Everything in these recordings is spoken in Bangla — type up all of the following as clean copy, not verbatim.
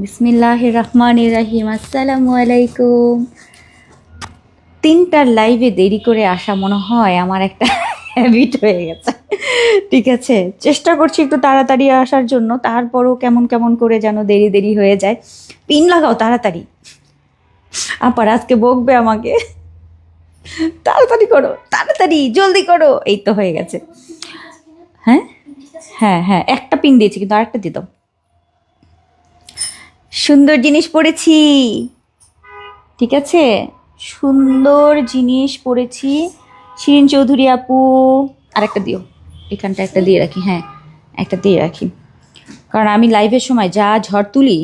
বিসমিল্লাহির রহমানির রহিম। আসসালামু আলাইকুম। 3টার লাইভে দেরি করে আসা মনে হয় আমার একটা হ্যাবিট হয়ে গেছে। ঠিক আছে, চেষ্টা করছি একটু তাড়াতাড়ি আসার জন্য, তারপরও কেমন কেমন করে যেন দেরি দেরি হয়ে যায়। পিন লাগাও তাড়াতাড়ি, আপার আজকে বকবে আমাকে। তাড়াতাড়ি করো, তাড়াতাড়ি জলদি করো। এই তো হয়ে গেছে। হ্যাঁ হ্যাঁ হ্যাঁ, একটা পিন দিয়েছি কিন্তু আরেকটা দিয়ে দাও। সুন্দর জিনিস পড়েছি, ঠিক আছে, সুন্দর জিনিস পড়েছি। শিরিন চৌধুরী আপু, আর একটা দিও, এখানটা একটা দিয়ে রাখি। হ্যাঁ, একটা দিয়ে রাখি, কারণ আমি লাইভের সময় যা ঝড় তুলি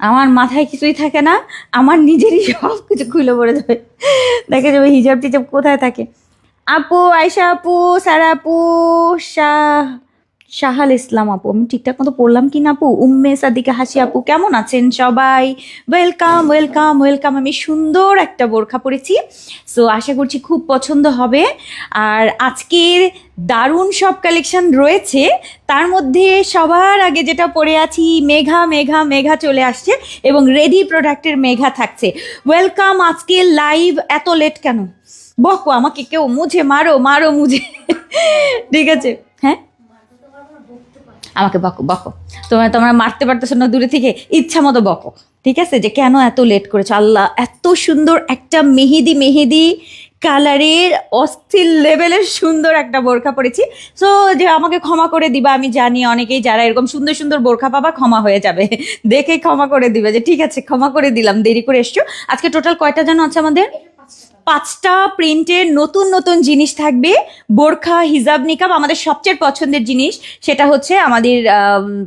আমার মাথায় কিছুই থাকে না, আমার নিজেরই সব কিছু খুলে পড়ে যাবে। দেখা যাবে হিজাব টিজাব কোথায় থাকে। আপু আয়শা আপু, সারা আপু, শাহ শাহাল ইসলাম আপু, আমি ঠিকঠাক মতো পড়লাম কি না আপু, উম্মে সাদিকা হাসি আপু, কেমন আছেন সবাই? Welcome welcome welcome. আমি সুন্দর একটা বোরখা পরেছি, সো আশা করছি খুব পছন্দ হবে। আর আজকের দারুণ সব কালেকশন রয়েছে, তার মধ্যে সবার আগে যেটা পরে আছি, মেঘা মেঘা মেঘা চলে আসছে এবং রেডি প্রোডাক্টের মেঘা থাকছে। ওয়েলকাম। আজকে লাইভ এত লেট কেন? বকো আমাকে কেউ, মুঝে মারো মারো মুঝে। ঠিক আছে, হ্যাঁ আমাকে বকো বকো, তোমরা মারতে পারতেছো না দূরে থেকে, ইচ্ছা মতো বকো। ঠিক আছে, যে কেন এত লেট করেছো। আল্লাহ, এত সুন্দর একটা মেহেদি মেহেদি কালারের অস্থির লেভেলের সুন্দর একটা বোরখা পরেছি। সো যে আমাকে ক্ষমা করে দিবা, আমি জানি অনেকেই যারা এরকম সুন্দর সুন্দর বোরখা পাবা ক্ষমা হয়ে যাবে, দেখে ক্ষমা করে দিবে যে ঠিক আছে ক্ষমা করে দিলাম, দেরি করে এসছো। আজকে টোটাল কয়টা যেন আছে আমাদের? 5টা প্রিন্টের নতুন নতুন জিনিস থাকবে। বোরখা, হিজাব, নিকাব, আমাদের সবচেয়ে পছন্দের জিনিস সেটা হচ্ছে আমাদের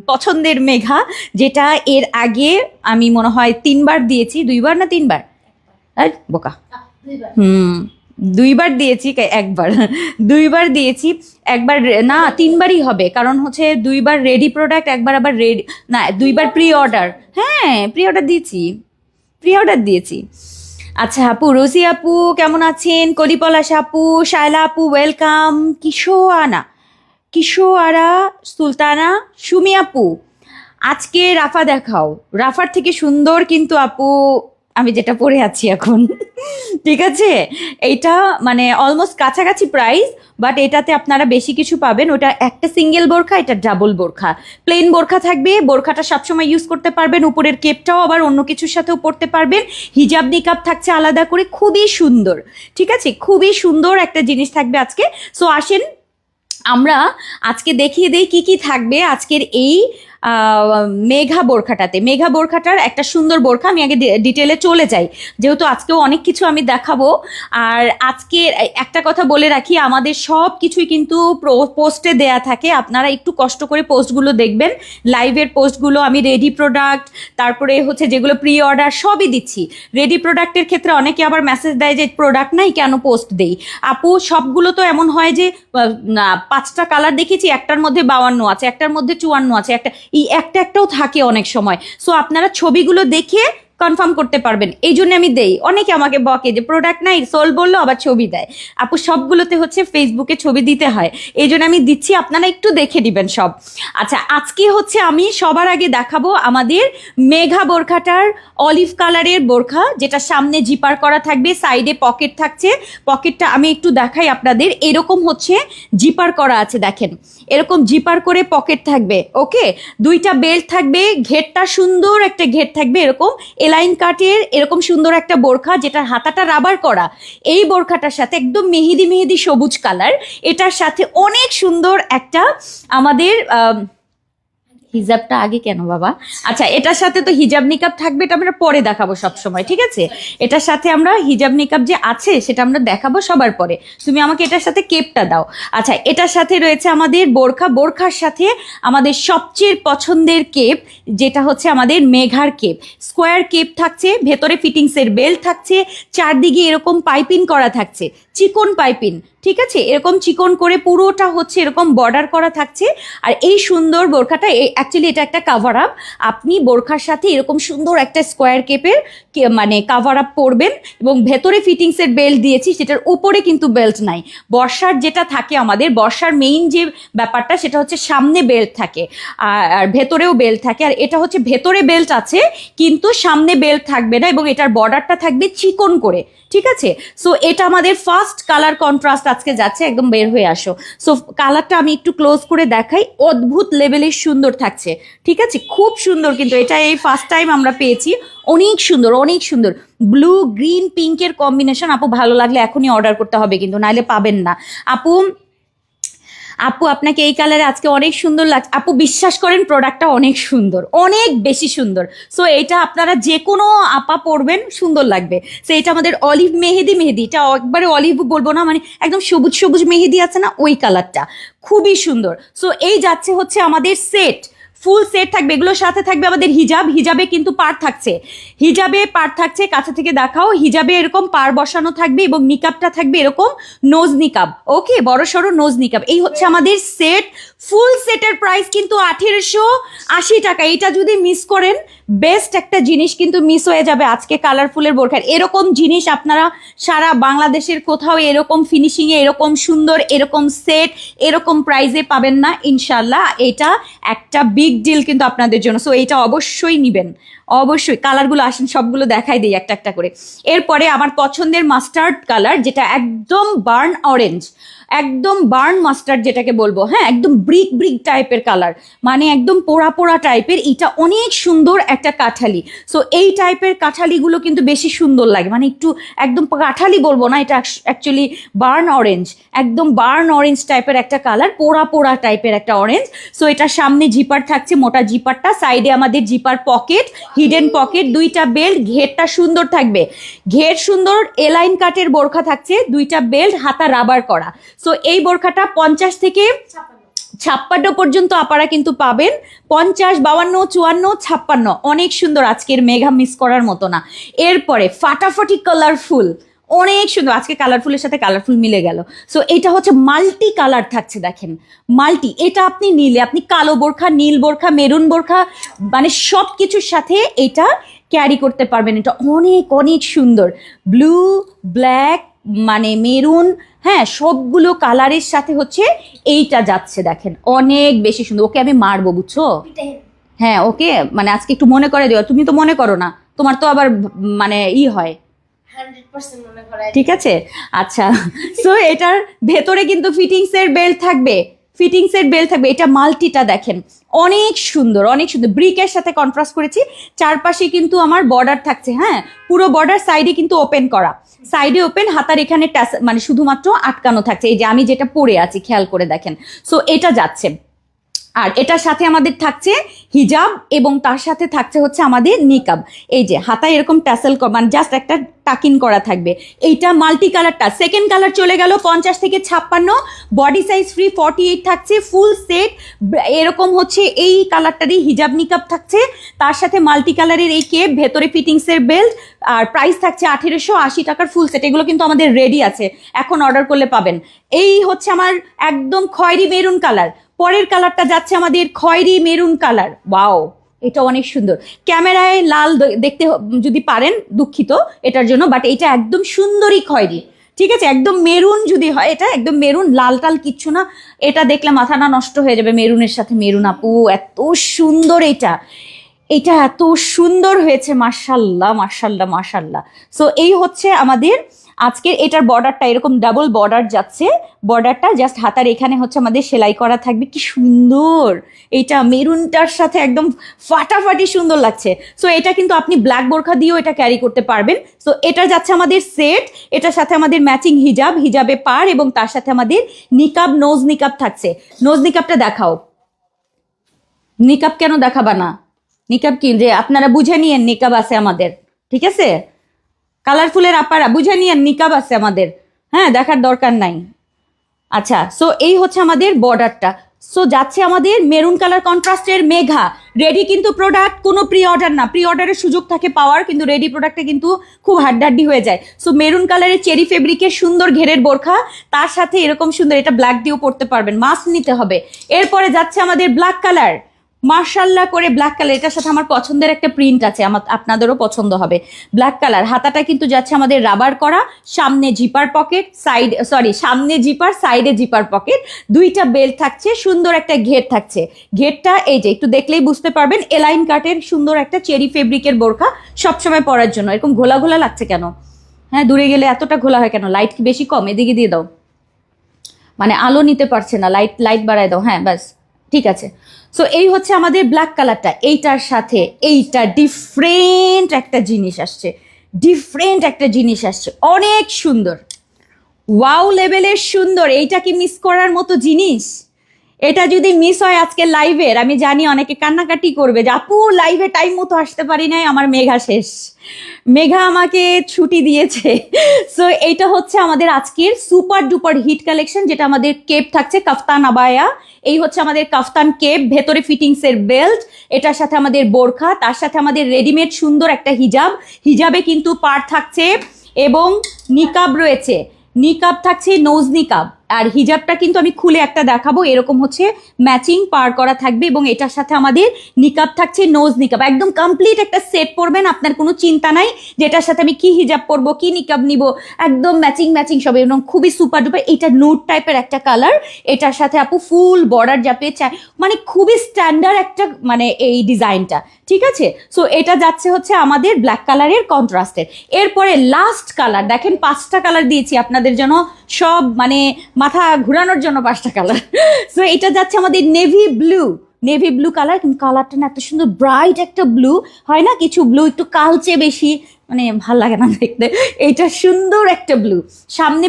পছন্দের মেঘা, যেটা এর আগে আমি মনে হয় 3বার দিয়েছি, 2বার না 3বার, বোকা, হুম 2বার দিয়েছি, একবার 2বার দিয়েছি, একবার না 3বারই হবে, কারণ হচ্ছে 2বার রেডি প্রোডাক্ট, একবার আবার রেডি না, 2বার প্রি অর্ডার। হ্যাঁ প্রি অর্ডার দিয়েছি, প্রি অর্ডার দিয়েছি। আচ্ছা আপু, রোজি আপু কেমন আছেন? কলিপলাশ আপু, শায়লা আপু ওয়েলকাম। কিশোয়ারা সুলতানা, সুমি আপু, আজকে রাফা দেখাও, রাফার থেকে সুন্দর কিন্তু আপু আমি যেটা পরে আছি এখন। ঠিক আছে, এইটা মানে অলমোস্ট কাছাকাছি প্রাইস, বাট এটাতে আপনারা বেশি কিছু পাবেন। ওটা একটা সিঙ্গেল বোরখা, এটা ডাবল বোরখা, প্লেন বোরখা থাকবে। বোরখাটা সবসময় ইউজ করতে পারবেন, উপরের কেপটাও আবার অন্য কিছুর সাথেও পরতে পারবেন। হিজাব নিকাব থাকছে আলাদা করে, খুবই সুন্দর। ঠিক আছে, খুবই সুন্দর একটা জিনিস থাকবে আজকে। সো আসেন আমরা আজকে দেখিয়ে দেই কি কি থাকবে আজকের এই মেঘা বোরখাটাতে। মেঘা বোরখাটার একটা সুন্দর বোরখা, আমি আগে ডিটেলে চলে যাই, যেহেতু আজকেও অনেক কিছু আমি দেখাবো। আর আজকে একটা কথা বলে রাখি, আমাদের সব কিছুই কিন্তু পোস্টে দেয়া থাকে, আপনারা একটু কষ্ট করে পোস্টগুলো দেখবেন। লাইভের পোস্টগুলো আমি রেডি প্রোডাক্ট, তারপরে হচ্ছে যেগুলো প্রি অর্ডার সবই দিচ্ছি। রেডি প্রোডাক্টের ক্ষেত্রে অনেকে আবার মেসেজ দেয় যে প্রোডাক্ট নাই কেন পোস্ট দেই। আপু সবগুলো তো এমন হয় যে 5টা কালার দেখেছি, একটার মধ্যে 52 আছে, একটার মধ্যে 54 আছে, এই একটাও থাকে অনেক সময়। সো আপনারা ছবিগুলো দেখে কনফার্ম করতে পারবেন, এই জন্য আমি দেই। অনেকে আমাকে বকে যে প্রোডাক্ট নাই, সোল বললো আবার ছবি দেয়। আপু সবগুলোতে হচ্ছে ফেসবুকে ছবি দিতে হয়, এই জন্য আমি দিচ্ছি, আপনারা একটু দেখে দিবেন সব। আচ্ছা আজকে হচ্ছে আমি সবার আগে দেখাবো আমাদের মেঘা বোরখাটার অলিভ কালারের বোরখা, যেটা সামনে জিপার করা থাকবে, সাইডে পকেট থাকছে। পকেটটা আমি একটু দেখাই আপনাদের, এরকম হচ্ছে জিপার করা আছে, দেখেন এরকম জিপার করে পকেট থাকবে। ওকে, 2টা বেল্ট থাকবে, ঘেরটা সুন্দর একটা ঘের থাকবে, এরকম এলাইন কাটের এরকম সুন্দর একটা বোরখা, যেটার হাতাটা রাবার করা। এই বোরখাটার সাথে একদম মেহেদি মেহেদি সবুজ কালার, এটার সাথে অনেক সুন্দর একটা আমাদের হিজাবটা আগে কেন বাবা? আচ্ছা এটার সাথে তো হিজাব নিকাব থাকবে, এটা আমরা পরে দেখাবো সব সময়, ঠিক আছে? এটার সাথে আমরা হিজাব নিকাব যে আছে সেটা আমরা দেখাবো সবার পরে। তুমি আমাকে এটার সাথে কেপটা দাও। আচ্ছা এটার সাথে রয়েছে আমাদের বোরখা, বোরখার সাথে আমাদের সবচেয়ে পছন্দের কেপ, যেটা হচ্ছে আমাদের মেঘার কেপ। স্কোয়ার কেপ থাকছে, ভেতরে ফিটিংসের বেল্ট থাকছে, চারদিকে এরকম পাইপিং করা থাকছে, চিকন পাইপিং, ঠিক আছে, এরকম চিকন করে পুরোটা হচ্ছে এরকম বর্ডার করা থাকছে। আর এই সুন্দর বোরখাটা অ্যাকচুয়ালি এটা একটা কাভার আপ, আপনি বোরখার সাথে এরকম সুন্দর একটা স্কোয়ার কেপের মানে কাভার আপ পরবেন, এবং ভেতরে ফিটিংসের বেল্ট দিয়েছি, সেটার উপরে কিন্তু বেল্ট নাই। বর্ষার যেটা থাকে আমাদের, বর্ষার মেইন যে ব্যাপারটা সেটা হচ্ছে সামনে বেল্ট থাকে আর ভেতরেও বেল্ট থাকে, আর এটা হচ্ছে ভেতরে বেল্ট আছে কিন্তু সামনে বেল্ট থাকবে না, এবং এটার বর্ডারটা থাকবে চিকন করে। ঠিক আছে, সো এটা আমাদের ফার্স্ট কালার কন্ট্রাস্ট আজকে যাচ্ছে, একদম বের হয়ে আসো। সো কালারটা আমি একটু ক্লোজ করে দেখাই, অদ্ভুত লেভেলের সুন্দর থাকছে। ঠিক আছে, খুব সুন্দর, কিন্তু এটা এই ফার্স্ট টাইম আমরা পেয়েছি, অনেক সুন্দর অনেক সুন্দর। ব্লু গ্রিন পিঙ্কের কম্বিনেশন, আপু ভালো লাগলে এখনই অর্ডার করতে হবে, কিন্তু নাইলে পাবেন না। আপু আপু আপনাকে এই কালারে আজকে অনেক সুন্দর লাগছে আপু, বিশ্বাস করেন প্রোডাক্টটা অনেক সুন্দর, অনেক বেশি সুন্দর। সো এটা আপনারা যে কোনো আপা পরবেন সুন্দর লাগবে। সো এটা আমাদের অলিভ মেহেদি, এটা একবারে অলিভ বলবো না, মানে একদম সবুজ সবুজ মেহেদি আছে না, ওই কালারটা খুবই সুন্দর। সো এই যাচ্ছে হচ্ছে আমাদের সেট, ফুল সেট থাকবে, এগুলোর সাথে থাকবে আমাদের হিজাব, হিজাবে কিন্তু পার থাকছে, হিজাবে পার থাকছে, কাছে থেকে দেখাও, হিজাবে এরকম পার বসানো থাকবে, এবং নিকাবটা থাকবে এরকম নোজ নিকাব, ওকে, বড় সড়ো নোজ নিকাব। এই হচ্ছে আমাদের সেট, ফুল সেটের প্রাইস কিন্তু 1880 টাকা। এটা যদি মিস করেন, বেস্ট একটা জিনিস কিন্তু মিস হয়ে যাবে আজকে কালারফুলের বোরখার। এরকম জিনিস আপনারা সারা বাংলাদেশের কোথাও এরকম ফিনিশিংয়ে, এরকম সুন্দর, এরকম সেট, এরকম প্রাইসে পাবেন না ইনশাল্লাহ। এটা একটা বিগ ডিল কিন্তু আপনাদের জন্য, সো এইটা অবশ্যই নিবেন, অবশ্যই। কালারগুলো আসেন সবগুলো দেখাই দিই একটা একটা করে। এরপরে আমার পছন্দের মাস্টার্ড কালার, যেটা একদম বার্ন অরেঞ্জ, একদম বার্ন মাস্টার্ড যেটাকে বলবো, হ্যাঁ, একদম ব্রিক ব্রিক টাইপের কালার, মানে একদম পোড়া পোড়া টাইপের। এটা অনেক সুন্দর একটা কাঠালি। সো এই টাইপের কাঠালিগুলো কিন্তু বেশি সুন্দর লাগে, মানে একটু একদম কাঠালি বলবো না, এটা অ্যাকচুয়ালি বার্ন অরেঞ্জ, একদম বার্ন অরেঞ্জ টাইপের একটা কালার, পোড়া পোড়া টাইপের একটা অরেঞ্জ। সো এটা সামনে জিপার থাকছে, মোটা জিপারটা, সাইডে আমাদের জিপার পকেট, হিডেন পকেট, দুইটা বেল্ট, ঘেরটা সুন্দর থাকবে, ঘের সুন্দর, এলাইন কাটের বোরখা থাকছে, দুইটা বেল্ট, হাতা রাবার করা। সো এই বোরখাটা 50 থেকে 56 পর্যন্ত আপনারা কিন্তু পাবেন, 50, 52, 54, 56, অনেক সুন্দর, আজকের মেঘা মিস করার মতো না। এরপরে ফাটাফাটি কালারফুল, অনেক সুন্দর, আজকে কালারফুলের সাথে কালারফুল মিলে গেল। সো এটা হচ্ছে মাল্টি কালার থাকছে, দেখেন মাল্টি, এটা আপনি নিলে আপনি কালো বোরখা, নীল বোরখা, মেরুন বোরখা, মানে সব কিছুর সাথে এটা ক্যারি করতে পারবেন। এটা অনেক অনেক সুন্দর, ব্লু, ব্ল্যাক, মানে মেরুন, হ্যাঁ, সবগুলো কালারের সাথে হচ্ছে এইটা যাচ্ছে, দেখেন অনেক বেশি সুন্দর। ওকে আমি মারবো, বুঝছো, হ্যাঁ ওকে, মানে আজকে একটু মনে করে দিও, তুমি তো মনে করো না, তোমার তো আবার মানে হয়, 100% মনে করা। ঠিক আছে, আচ্ছা। সো এটার ভেতরে কিন্তু ফিটিংসের বেল্ট থাকবে, ফিটিংসের বেল্ট থাকবে। এটা মাল্টিটা দেখেন অনেক সুন্দর, অনেক সুন্দর, ব্রিকের সাথে কন্ট্রাস্ট করেছি। চারপাশে কিন্তু আমার বর্ডার থাকছে, হ্যাঁ, পুরো বর্ডার, সাইডে কিন্তু ওপেন করা, সাইডে ওপেন, হাতার এখানে মানে শুধুমাত্র আটকানো থাকছে, এই যে আমি যেটা পরে আছি খেয়াল করে দেখেন। সো এটা যাচ্ছে, আর এটার সাথে আমাদের থাকছে হিজাব, এবং তার সাথে থাকছে হচ্ছে আমাদের নিকাব। এই যে হাতায় এরকম ট্যাসেল, মানে জাস্ট একটা টাকিন করা থাকবে। এইটা মাল্টি কালারটা, সেকেন্ড কালার চলে গেল 50 থেকে 56, বডি সাইজ ফ্রি 48 থাকছে, ফুল সেট এরকম হচ্ছে এই কালারটারই হিজাব নিকাব থাকছে, তার সাথে মাল্টি কালারের এই কেপ, ভেতরে ফিটিংসের বেল্ট, আর প্রাইস থাকছে 1880 টাকার ফুল সেট। এগুলো কিন্তু আমাদের রেডি আছে, এখন অর্ডার করলে পাবেন। এই হচ্ছে আমার একদম খয়েরি মেরুন কালার, পরের কালারটা যাচ্ছে আমাদের খয়েরি মেরুন কালার, ওয়াও, এটা অনেক সুন্দর। ক্যামেরায় লাল দেখতে যদি পারেন, দুঃখিত এটার জন্য, বাট এটা একদম সুন্দরই খয়েরি, ঠিক আছে, একদম মেরুন যদি হয়, এটা একদম মেরুন, লাল টাল কিচ্ছু না। এটা দেখলে মাথা না নষ্ট হয়ে যাবে, মেরুনের সাথে মেরুন, আপু এত সুন্দর, এটা এটা এত সুন্দর হয়েছে, মাশাল্লাহ মাশাল্লাহ মাশাল্লাহ। সো এই হচ্ছে আমাদের আজকের, এটার বর্ডারটা এরকম ডাবল বর্ডার যাচ্ছে, বর্ডারটা জাস্ট হাতার এখানে হচ্ছে আমাদের সেলাই করা থাকবে, কি সুন্দর, এটা মেরুনটার সাথে একদম ফাটাফাটি সুন্দর লাগছে। সো এটা কিন্তু আপনি ব্ল্যাক বোরখা দিয়েও এটা ক্যারি করতে পারবেন। সো এটা যাচ্ছে আমাদের সেট, এটার সাথে আমাদের ম্যাচিং হিজাব, হিজাবে পার, এবং তার সাথে আমাদের নিকাব, নোজ নিকাব থাকছে। নোজ নিকাবটা দেখাও, নিকাব কেন দেখাবা না, নিকাব কি, যে আপনারা বুঝে নিয়েন নিকাব আছে আমাদের, ঠিক আছে, কালারফুলের আপারা বুঝে নিয়েন নিকাব আছে আমাদের, হ্যাঁ, দেখার দরকার নাই। আচ্ছা, সো এই হচ্ছে আমাদের বর্ডারটা, সো যাচ্ছে আমাদের মেরুন কালার কন্ট্রাস্টের মেঘা। রেডি কিন্তু প্রোডাক্ট, কোনো প্রি অর্ডার না, প্রি অর্ডারের সুযোগ থাকে পাওয়ার, কিন্তু রেডি প্রোডাক্টে কিন্তু খুব হাড্ডাড্ডি হয়ে যায়। সো মেরুন কালারের চেরি ফেব্রিকের সুন্দর ঘেরের বোরখা, তার সাথে এরকম সুন্দর, এটা ব্ল্যাক দিয়েও পরতে পারবেন, মাস্ক নিতে হবে। এরপরে যাচ্ছে আমাদের ব্ল্যাক কালার, মার্শাল্লাহ করে ব্ল্যাক কালার, এটার সাথে আমার পছন্দের একটা প্রিন্ট আছে, আপনাদেরও পছন্দ হবে। ব্ল্যাক কালার, হাতাটা কিন্তু যাচ্ছে আমাদের রাবার করা, সামনে জিপার পকেট, সামনে জিপার, সাইডে জিপার পকেট, দুইটা বেল্ট থাকছে, সুন্দর একটা ঘের থাকছে। ঘেরটা এই যে একটু দেখলেই বুঝতে পারবেন, এলাইন কাটের সুন্দর একটা চেরি ফেব্রিকের বোরখা, সবসময় পরার জন্য। এরকম ঘোলা ঘোলা লাগছে কেন? হ্যাঁ, দূরে গেলে এতটা ঘোলা হয় কেন? লাইট কি বেশি কম? এদিকে দিয়ে দাও, মানে আলো নিতে পারছে না, লাইট বাড়ায় দাও। হ্যাঁ, ব্যাস ঠিক আছে। সো এই হচ্ছে আমাদের ব্ল্যাক কালারটা, এইটার সাথে এইটা ডিফারেন্ট একটা জিনিস আসছে, অনেক সুন্দর, ওয়াও লেভেলের সুন্দর। এইটা কি মিস করার মতো জিনিস? এটা যদি মিস হয় আজকে লাইভের, আমি জানি অনেকে কান্নাকাটি করবে যে আপু লাইভে টাইম মতো আসতে পারি নাই, আমার মেঘা শেষ, মেঘা আমাকে ছুটি দিয়েছে। সো এইটা হচ্ছে আমাদের আজকের সুপার ডুপার হিট কালেকশন, যেটা আমাদের কেপ থাকছে, কাফতান আবায়া। এই হচ্ছে আমাদের কাফতান কেপ, ভেতরে ফিটিংস এর বেল্ট, এটার সাথে আমাদের বোরখা, তার সাথে আমাদের রেডিমেড সুন্দর একটা হিজাব, হিজাবে কিন্তু পাড় থাকছে এবং নিকাব রয়েছে, নিকাব থাকছে, নোজ নিকাব। আর হিজাবটা কিন্তু আমি খুলে একটা দেখাবো, এরকম হচ্ছে ম্যাচিং পার করা থাকবে, এবং এটার সাথে আমাদের নিকাব থাকছে, নোজ নিকাব, একদম কমপ্লিট একটা সেট পরবেন, আপনার কোনো চিন্তা নাই যে এটার সাথে আমি কি হিজাব পরবো, কি নিকাব নিব, একদম ম্যাচিং সব, এবং খুবই সুপার ডুপার। এটা নুড টাইপের একটা কালার, এটার সাথে আপু ফুল বর্ডার চাপিয়ে চায়, মানে খুবই স্ট্যান্ডার্ড একটা, মানে এই ডিজাইনটা, ঠিক আছে। সো এটা যাচ্ছে হচ্ছে আমাদের ব্ল্যাক কালারের কন্ট্রাস্টের। এরপরে লাস্ট কালার দেখেন, 5টা কালার দিয়েছি আপনাদের জন্য, সব মানে মাথা ঘুরানোর জন্য 5টা কালার। সো এটা যাচ্ছে আমাদের নেভি ব্লু কালার, কিন্তু কালারটা না এত সুন্দর, ব্রাইট একটা ব্লু হয় না, কিছু ব্লু একটু কালচে বেশি, মানে ভাল লাগে না দেখতে। এইটা সুন্দর একটা ব্লু, সামনে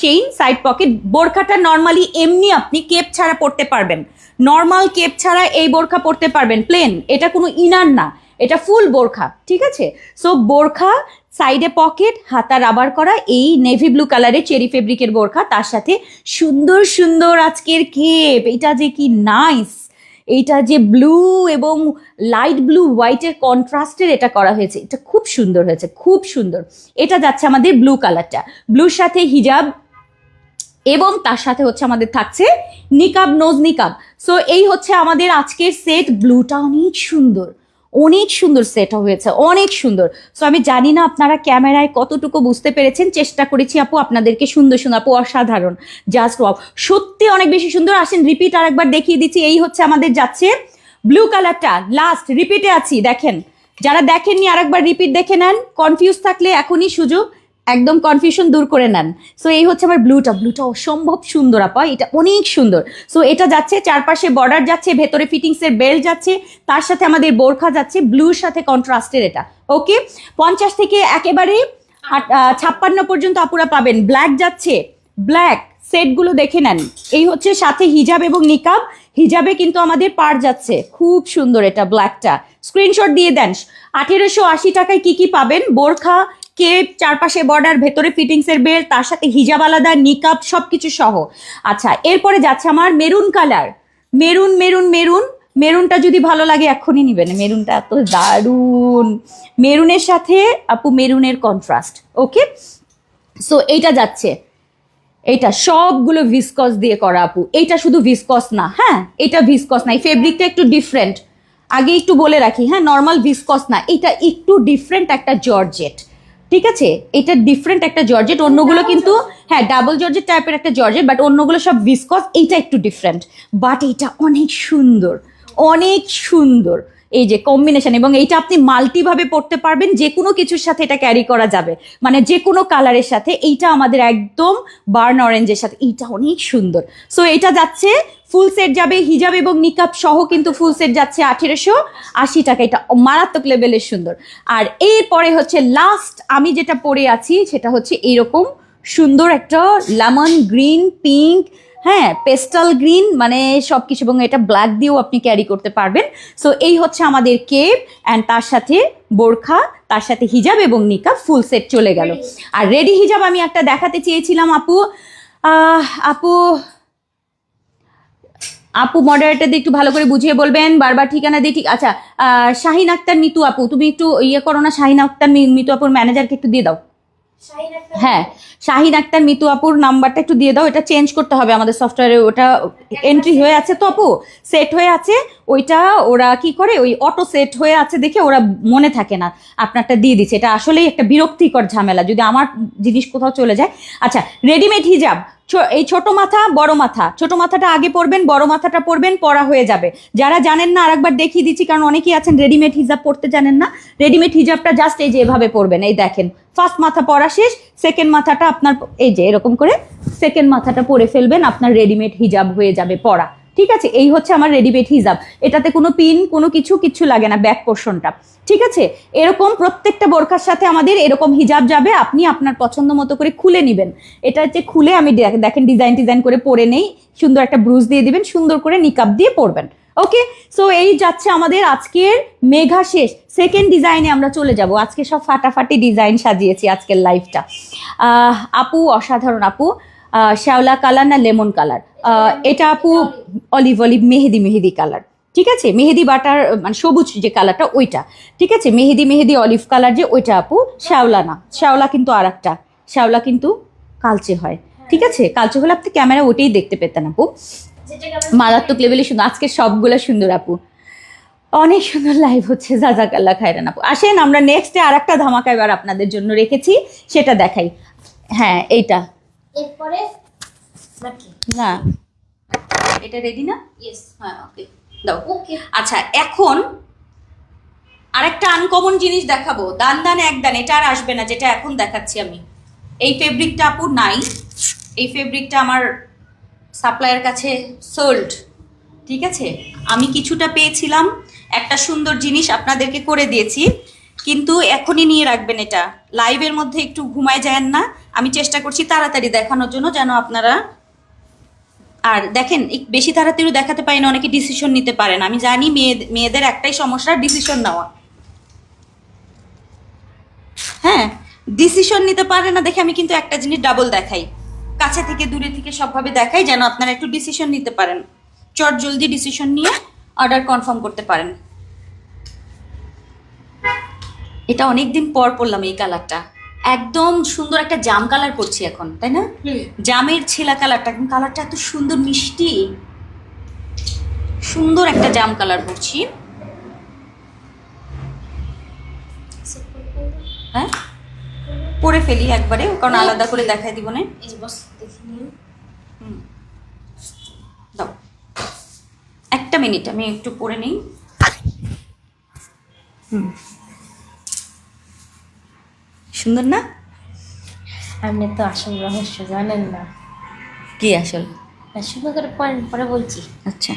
চেইন, সাইড পকেট। বোরখাটা নর্মালি এমনি আপনি কেপ ছাড়া পরতে পারবেন, নর্মাল কেপ ছাড়া এই বোরখা পরতে পারবেন, প্লেন, এটা কোনো ইনার না, এটা ফুল বোরখা, ঠিক আছে। সো বোরখা, সাইডে পকেট, হাতা রাবার করা, এই নেভি ব্লু কালারের চেরি ফেব্রিকের বোরখা, তার সাথে সুন্দর সুন্দর আজকের কেপ। এটা যে কি নাইস, এইটা যে ব্লু এবং লাইট ব্লু হোয়াইটের কন্ট্রাস্টের এটা করা হয়েছে, এটা খুব সুন্দর হয়েছে, খুব সুন্দর। এটা যাচ্ছে আমাদের ব্লু কালারটা, ব্লুর সাথে হিজাব, এবং তার সাথে হচ্ছে আমাদের থাকছে নিকাব, নোজ নিকাব। সো এই হচ্ছে আমাদের আজকের সেট। ব্লুটা অনেক সুন্দর সেট হয়েছে, অনেক সুন্দর। সো আমি জানি না আপনারা ক্যামেরায় কতটুকু বুঝতে পেরেছেন, চেষ্টা করেছি আপু আপনাদেরকে সুন্দর আপু, অসাধারণ, জাস্ট ওয়াও, সত্যি অনেক বেশি সুন্দর। আসেন রিপিট আর একবার দেখিয়ে দিচ্ছি, এই হচ্ছে আমাদের যাচ্ছে ব্লু কালারটা, লাস্ট রিপিটে আছি, দেখেন, যারা দেখেননি আরেকবার রিপিট দেখে নেন, কনফিউজ থাকলে এখনই সুযোগ, একদম কনফিউশন দূর করে নেন। সো এই হচ্ছে আমার ব্লুটা অসম্ভব সুন্দর আপা, এটা অনেক সুন্দর। সো এটা যাচ্ছে, চারপাশে বর্ডার যাচ্ছে, ভেতরে ফিটিংসের বেল্ট যাচ্ছে, তার সাথে আমাদের বোরখা যাচ্ছে, ব্লুর সাথে কন্ট্রাস্টের এটা। ওকে, 50 থেকে একেবারে 56 পর্যন্ত আপুরা পাবেন। ব্ল্যাক যাচ্ছে, ব্ল্যাক সেটগুলো দেখে নেন, এই হচ্ছে সাথে হিজাব এবং নিকাব, হিজাবে কিন্তু আমাদের পার যাচ্ছে, খুব সুন্দর এটা ব্ল্যাকটা, স্ক্রিনশট দিয়ে দেন। 1880 টাকায় কি কি পাবেন? বোরখা, কেপ, চারপাশে বর্ডার, ভেতরে ফিটিংস এর বেল্ট, তার সাথে হিজাব আলাদা, নিকাব, সবকিছু সহ। আচ্ছা, এরপরে যাচ্ছে আমার মেরুন কালার, মেরুনটা যদি ভালো লাগে এখনই নিবেন, মেরুনটা এত দারুন, মেরুনের সাথে আপু মেরুনের কন্ট্রাস্ট। ওকে, সো এইটা যাচ্ছে, এইটা সবগুলো ভিসকস দিয়ে করা আপু, এইটা শুধু ভিসকস না, হ্যাঁ এটা ভিসকস না, এই ফেব্রিকটা একটু ডিফারেন্ট, আগে একটু বলে রাখি, হ্যাঁ নর্মাল ভিসকস না, এটা একটু ডিফারেন্ট একটা জর্জেট, ঠিক আছে, এটা ডিফারেন্ট একটা জর্জেট, অন্যগুলো কিন্তু হ্যাঁ ডাবল জর্জেট টাইপের একটা জর্জেট, বাট অন্যগুলো সব ভিসকস, এইটা একটু ডিফারেন্ট, বাট এইটা অনেক সুন্দর, অনেক সুন্দর, এই যে কম্বিনেশন, এবং এইটা আপনি মাল্টিভাবে পড়তে পারবেন, যে কোনো কিছুর সাথে এটা ক্যারি করা যাবে, মানে যে কোনো কালারের সাথে। এইটা আমাদের একদম বার্ন অরেঞ্জের সাথে, এইটা অনেক সুন্দর। সো এটা যাচ্ছে ফুল সেট যাবে, হিজাব এবং নিকাব সহ কিন্তু ফুল সেট যাচ্ছে 1880 টাকা, এটা মারাত্মক লেভেলের সুন্দর। আর এরপরে হচ্ছে লাস্ট আমি যেটা পরে আছি সেটা হচ্ছে এরকম সুন্দর একটা লেমন গ্রিন, পিঙ্ক, হ্যাঁ পেস্টাল গ্রিন, মানে সবকিছু, এবং এটা ব্ল্যাক দিয়েও আপনি ক্যারি করতে পারবেন। সো এই হচ্ছে আমাদের কেপ, অ্যান্ড তার সাথে বোরখা, তার সাথে হিজাব এবং নিকাব, ফুল সেট চলে গেল। আর রেডি হিজাব আমি একটা দেখাতে চেয়েছিলাম আপু, আপু আপু মডারেটর দিয়ে একটু ভালো করে বুঝিয়ে বলবেন, বারবার ঠিকানা দিয়ে ঠিক। আচ্ছা, শাহিন আক্তার মিতু আপু, তুমি একটু ইয়ে করো না, শাহিন আক্তার মিতু আপুর ম্যানেজারকে একটু দিয়ে দাও। শাহিন আক্তার হ্যাঁ, শাহিন আক্তার মিতু আপুর নাম্বারটা একটু দিয়ে দাও, এটা চেঞ্জ করতে হবে আমাদের সফটওয়্যারে। ওটা এন্ট্রি হয়ে আছে তো আপু, সেট হয়ে আছে ওইটা। ওরা কি করে, ওই অটো সেট হয়ে আছে দেখে ওরা মনে থাকে না, আপনারটা দিয়ে দিচ্ছে। এটা আসলেই একটা বিরক্তিকর ঝামেলা যদি আমার জিনিস কোথাও চলে যায়। আচ্ছা, রেডিমেড হিজাব, এই ছোট মাথা বড় মাথা, ছোট মাথাটা আগে পরবেন, বড় মাথাটা পরবেন, পরা হয়ে যাবে। যারা জানেন না আরেকবার দেখিয়ে দিচ্ছি, কারণ অনেকেই আছেন রেডিমেড হিজাব পরতে জানেন না। রেডিমেড হিজাবটা জাস্ট এই যে এভাবে পরবেন, এই দেখেন ফার্স্ট মাথা পরা শেষ, সেকেন্ড মাথাটা আপনার এই যে এরকম করে সেকেন্ড মাথাটা পরে ফেলবেন, আপনার রেডিমেড হিজাব হয়ে যাবে পরা। ঠিক আছে, এই হচ্ছে আমার রেডিমেড হিজাব। এটাতে কোনো পিন কোনো কিছু লাগে না, ব্যাক পোর্শনটা। ঠিক আছে, এরকম প্রত্যেকটা বোরখার সাথে আমাদের এরকম হিজাব যাবে, আপনি আপনার পছন্দ মতো করে খুলে নেবেন। এটা হচ্ছে খুলে আমি দেখেন ডিজাইন করে পরে নেই, সুন্দর একটা ব্রুজ দিয়ে দিবেন, সুন্দর করে নিকাব দিয়ে পরবেন। ওকে, সো এই যাচ্ছে আমাদের আজকের মেঘা শেষ। সেকেন্ড ডিজাইনে আমরা চলে যাব। আজকে সব ফাটাফাটি ডিজাইন সাজিয়েছি আজকের লাইফটা। আপু অসাধারণ আপু, শ্যাওলা কালার না লেমন কালার? এটা আপু অলিভ মেহেদি কালার। ঠিক আছে, মেহেদি বাটার মানে সবুজ যে কালারটা ওইটা। ঠিক আছে, মেহেদি অলিভ কালার যে ওইটা আপু, শ্যাওলা না। শ্যাওলা কিন্তু আর একটা, শ্যাওলা কিন্তু কালচে হয়। ঠিক আছে, কালচে হলে আপনি ক্যামেরা ওইটাই দেখতে পেতেন আপু। মারাত্মক লেভেলে সুন্দর, আজকে সবগুলো সুন্দর আপু, অনেক সুন্দর লাইভ হচ্ছে। জাজাকাল্লাহ খায়রান আপু। আসেন আমরা নেক্সটে আর একটা ধামাকা এবার আপনাদের জন্য রেখেছি, সেটা দেখাই। হ্যাঁ, এইটা এরপরে নাকি না, এটা রেডি না? ইয়েস, হ্যাঁ, ওকে দাও। ওকে। আচ্ছা, এখন আরেকটা আনকমন জিনিস দেখাবো, দান এক দান। এটা আর আসবে না যেটা এখন দেখাচ্ছি আমি। এই ফেব্রিকটা আপু নাই, এই ফেব্রিকটা আমার সাপ্লায়ার কাছে সোল্ড। ঠিক আছে, আমি কিছুটা পেয়েছিলাম, একটা সুন্দর জিনিস আপনাদেরকে করে দিয়েছি, কিন্তু এখনই নিয়ে রাখবেন। এটা লাইভের মধ্যে একটু ঘুমায় যান না, আমি চেষ্টা করছি তাড়াতাড়ি দেখানোর জন্য, যেন আপনারা আর দেখেন। বেশি তাড়াতাড়ি দেখাতে পারি না, অনেকে ডিসিশন নিতে পারেন। আমি জানি মেয়েদের একটাই সমস্যা, ডিসিশন নেওয়া। হ্যাঁ, ডিসিশন নিতে পারে না দেখে আমি কিন্তু একটা জিনিস ডাবল দেখাই, কাছে থেকে দূরে থেকে সবভাবে দেখাই, যেন আপনারা একটু ডিসিশন নিতে পারেন, চট জলদি ডিসিশন নিয়ে অর্ডার কনফার্ম করতে পারেন। এটা অনেকদিন পর পরলাম এই কালারটা, একদম সুন্দর একটা জাম কালার পরছি এখন, তাই না? জামের ছেলা কালারটা, এখন কালারটা এত সুন্দর মিষ্টি, সুন্দর একটা জাম কালার পরছি। হ্যাঁ, পরে ফেলি একবারে, কারণ আলাদা করে দেখাই দিব না। এই যে বস দেখি নিন। দাও একটা মিনিট, আমি একটু পরে নিই। সুন্দর না? আপনি তো আসল রহস্য জানেন না। কি আসল? সুন্দর করে পয়েন্ট পরে বলছি। আচ্ছা,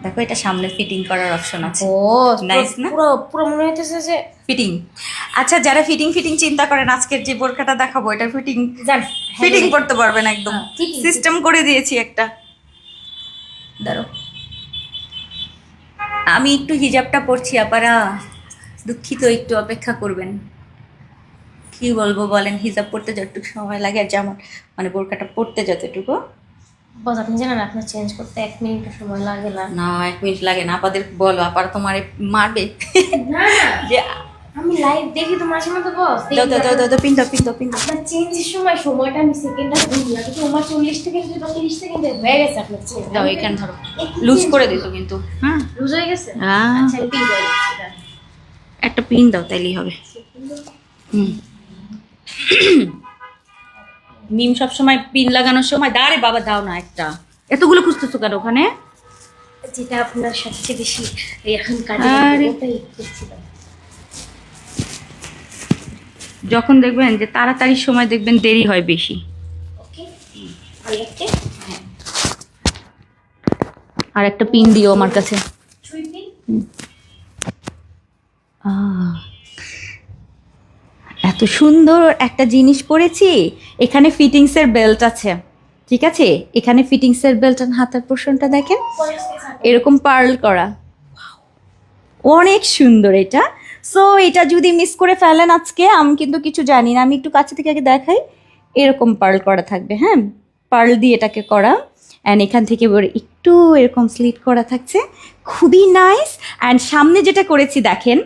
দেখো এটা সামনে ফিটিং করার অপশন আছে। ও Nice না? পুরো পুরো মনে হইতেছে যে ফিটিং। আচ্ছা, যারা ফিটিং চিন্তা করেন, আজকের যে বোরখাটা দেখাবো এটা ফিটিং জান ফিটিং করতে পারবেন একদম, হ্যাঁ, fitting, সিস্টেম করে দিয়েছি একটা। দাঁড়ো, আমি একটু হিজাবটা পরছি, আপারা দুঃখিত, একটু অপেক্ষা করবেন। কি বলবো বলেন, হিজাব পড়তে যতটুকু সময় লাগে, আর যেমন মানে বোরখাটা পড়তে যতটুকু। বস আপনি জানেন আপনার চেঞ্জ করতে 1 মিনিট সময় লাগে না। না, 1 মিনিট লাগে না। আপাদের বলো, আপার তোমার মারবে না যে আমি লাইভ দেখি তো মাঝে মধ্যে বস দাও পিন দাও। আপনার চেঞ্জের সময়টা আমি সেকেন্ডটা ভুল লাগে তো আমার 40 সেকেন্ড বা 30 সেকেন্ডে হয়ে গেছে আপনার চেঞ্জ। দাও, এখানে ধরো, লুজ করে দিত কিন্তু। হ্যাঁ, লুজ হয়ে গেছে। হ্যাঁ। আচ্ছা আমি পিন করে দিচ্ছি দাঁড়ান। একটা পিন দাও, তাইলেই হবে। মিম সবসময় পিন লাগানোর সময় দাঁড়ে বাবা দাও না একটা, এতগুলো খুঁজতেছো কেন ওখানে? যেটা আপনার সবচেয়ে বেশি এখন কাজে আরে। ওটাই করছিলাম। যখন দেখবেন যে তাড়াতাড়ি সময় দেখবেন দেরি হয় বেশি। ওকে আরেকটা আর একটা পিন দিও আমার কাছে। ছুঁই পিন। এত সুন্দর একটা জিনিস পরেছি, এখানে ফিটিংসের বেল্ট আছে। ঠিক আছে, এখানে ফিটিংসের বেল্ট, হাতের পোর্শনটা দেখেন এরকম পার্ল করা, অনেক সুন্দর। এটা সো এটা যদি মিস করে ফেলেন আজকে, আমি কিন্তু কিছু জানি না, আমি একটু কাছে থেকে আগে দেখাই। এরকম পার্ল করা থাকবে, হ্যাঁ, পার্ল দিয়ে এটাকে করা। অ্যান্ড এখান থেকে একটু এরকম স্লিট করা থাকছে, খুবই নাইস। অ্যান্ড সামনে যেটা করেছি দেখেন,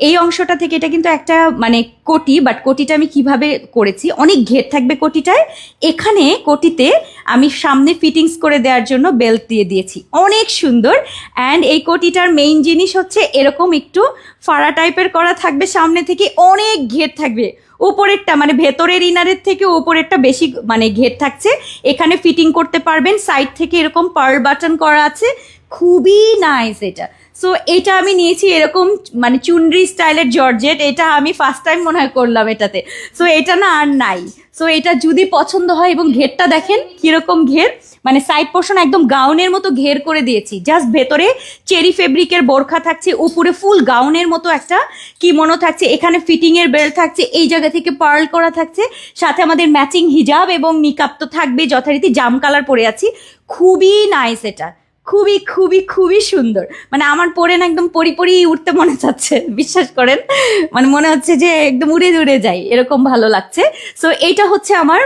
এই অংশটা থেকে এটা কিন্তু একটা মানে কোটি, বাট কোটিটা আমি কিভাবে করেছি, অনেক ঘের থাকবে কোটিটায়। এখানে কোটিতে আমি সামনে ফিটিংস করে দেওয়ার জন্য বেল্ট দিয়ে দিয়েছি, অনেক সুন্দর। অ্যান্ড এই কোটিটার মেইন জিনিস হচ্ছে এরকম একটু ফাড়া টাইপের করা থাকবে, সামনে থেকে অনেক ঘের থাকবে। উপরেরটা মানে ভেতরের ইনারের থেকে উপরেরটা বেশি মানে ঘের থাকছে, এখানে ফিটিং করতে পারবেন। সাইড থেকে এরকম পার্ল বাটন করা আছে, খুবই নাইস এটা। সো এটা আমি নিয়েছি এরকম মানে চুনরি স্টাইলের জর্জেট, এটা আমি ফার্স্ট টাইম মনে হয় করলাম এটাতে। সো এটা না আর নাই। সো এটা যদি পছন্দ হয়, এবং ঘেরটা দেখেন কিরকম ঘের, মানে সাইড পোর্শন একদম গাউনের মতো ঘের করে দিয়েছি। জাস্ট ভেতরে চেরি ফেব্রিকের বোরখা থাকছে, উপরে ফুল গাউনের মতো একটা কিমোনো থাকছে, এখানে ফিটিং এর বেল্ট থাকছে, এই জায়গা থেকে পার্ল করা থাকছে, সাথে আমাদের ম্যাচিং হিজাব এবং নিকাব তো থাকবে, যথারীতি জাম কালার পরে আছি। খুবই নাইস এটা, খুবই খুবই খুবই সুন্দর। মানে আমার পরে না একদম পরি উঠতে মনে চাচ্ছে, বিশ্বাস করেন, মানে মনে হচ্ছে যে একদম উড়ে উড়ে যাই, এরকম ভালো লাগছে। সো এইটা হচ্ছে আমার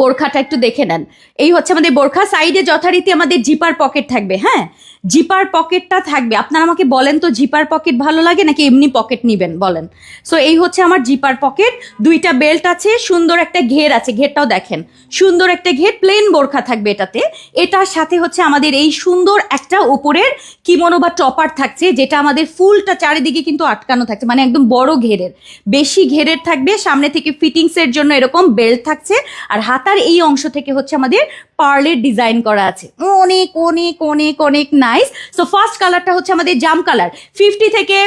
বোরখাটা, একটু দেখে নেন। এই হচ্ছে আমাদের বোরখা, সাইডে যথারীতি আমাদের জিপার পকেট থাকবে। হ্যাঁ, জিপার পকেটটা থাকবে। আপনারা আমাকে বলেন তো, জিপার পকেট ভালো লাগে নাকি এমনি পকেট নিবেন বলেন। সো এই হচ্ছে আমার জিপার পকেট, দুইটা বেল্ট আছে, সুন্দর একটা ঘের আছে, ঘেরটাও দেখেন, সুন্দর একটা ঘের, প্লেন বোরখা থাকবে এটাতে। এটার সাথে হচ্ছে আমাদের এই সুন্দর একটা উপরের কিমোনো বা টপার থাকছে, যেটা আমাদের ফুলটা চারিদিকে কিন্তু আটকানো থাকছে, মানে একদম বড় ঘেরের, বেশি ঘেরের থাকবে। সামনে থেকে ফিটিংসের জন্য এরকম বেল্ট থাকছে, আর হাতার এই অংশ থেকে হচ্ছে আমাদের পার্লের ডিজাইন করা আছে, অনেক অনেক অনেক অনেক নাইস। সো ফার্স্ট কালারটা হচ্ছে আমাদের জাম কালার, 50 থেকে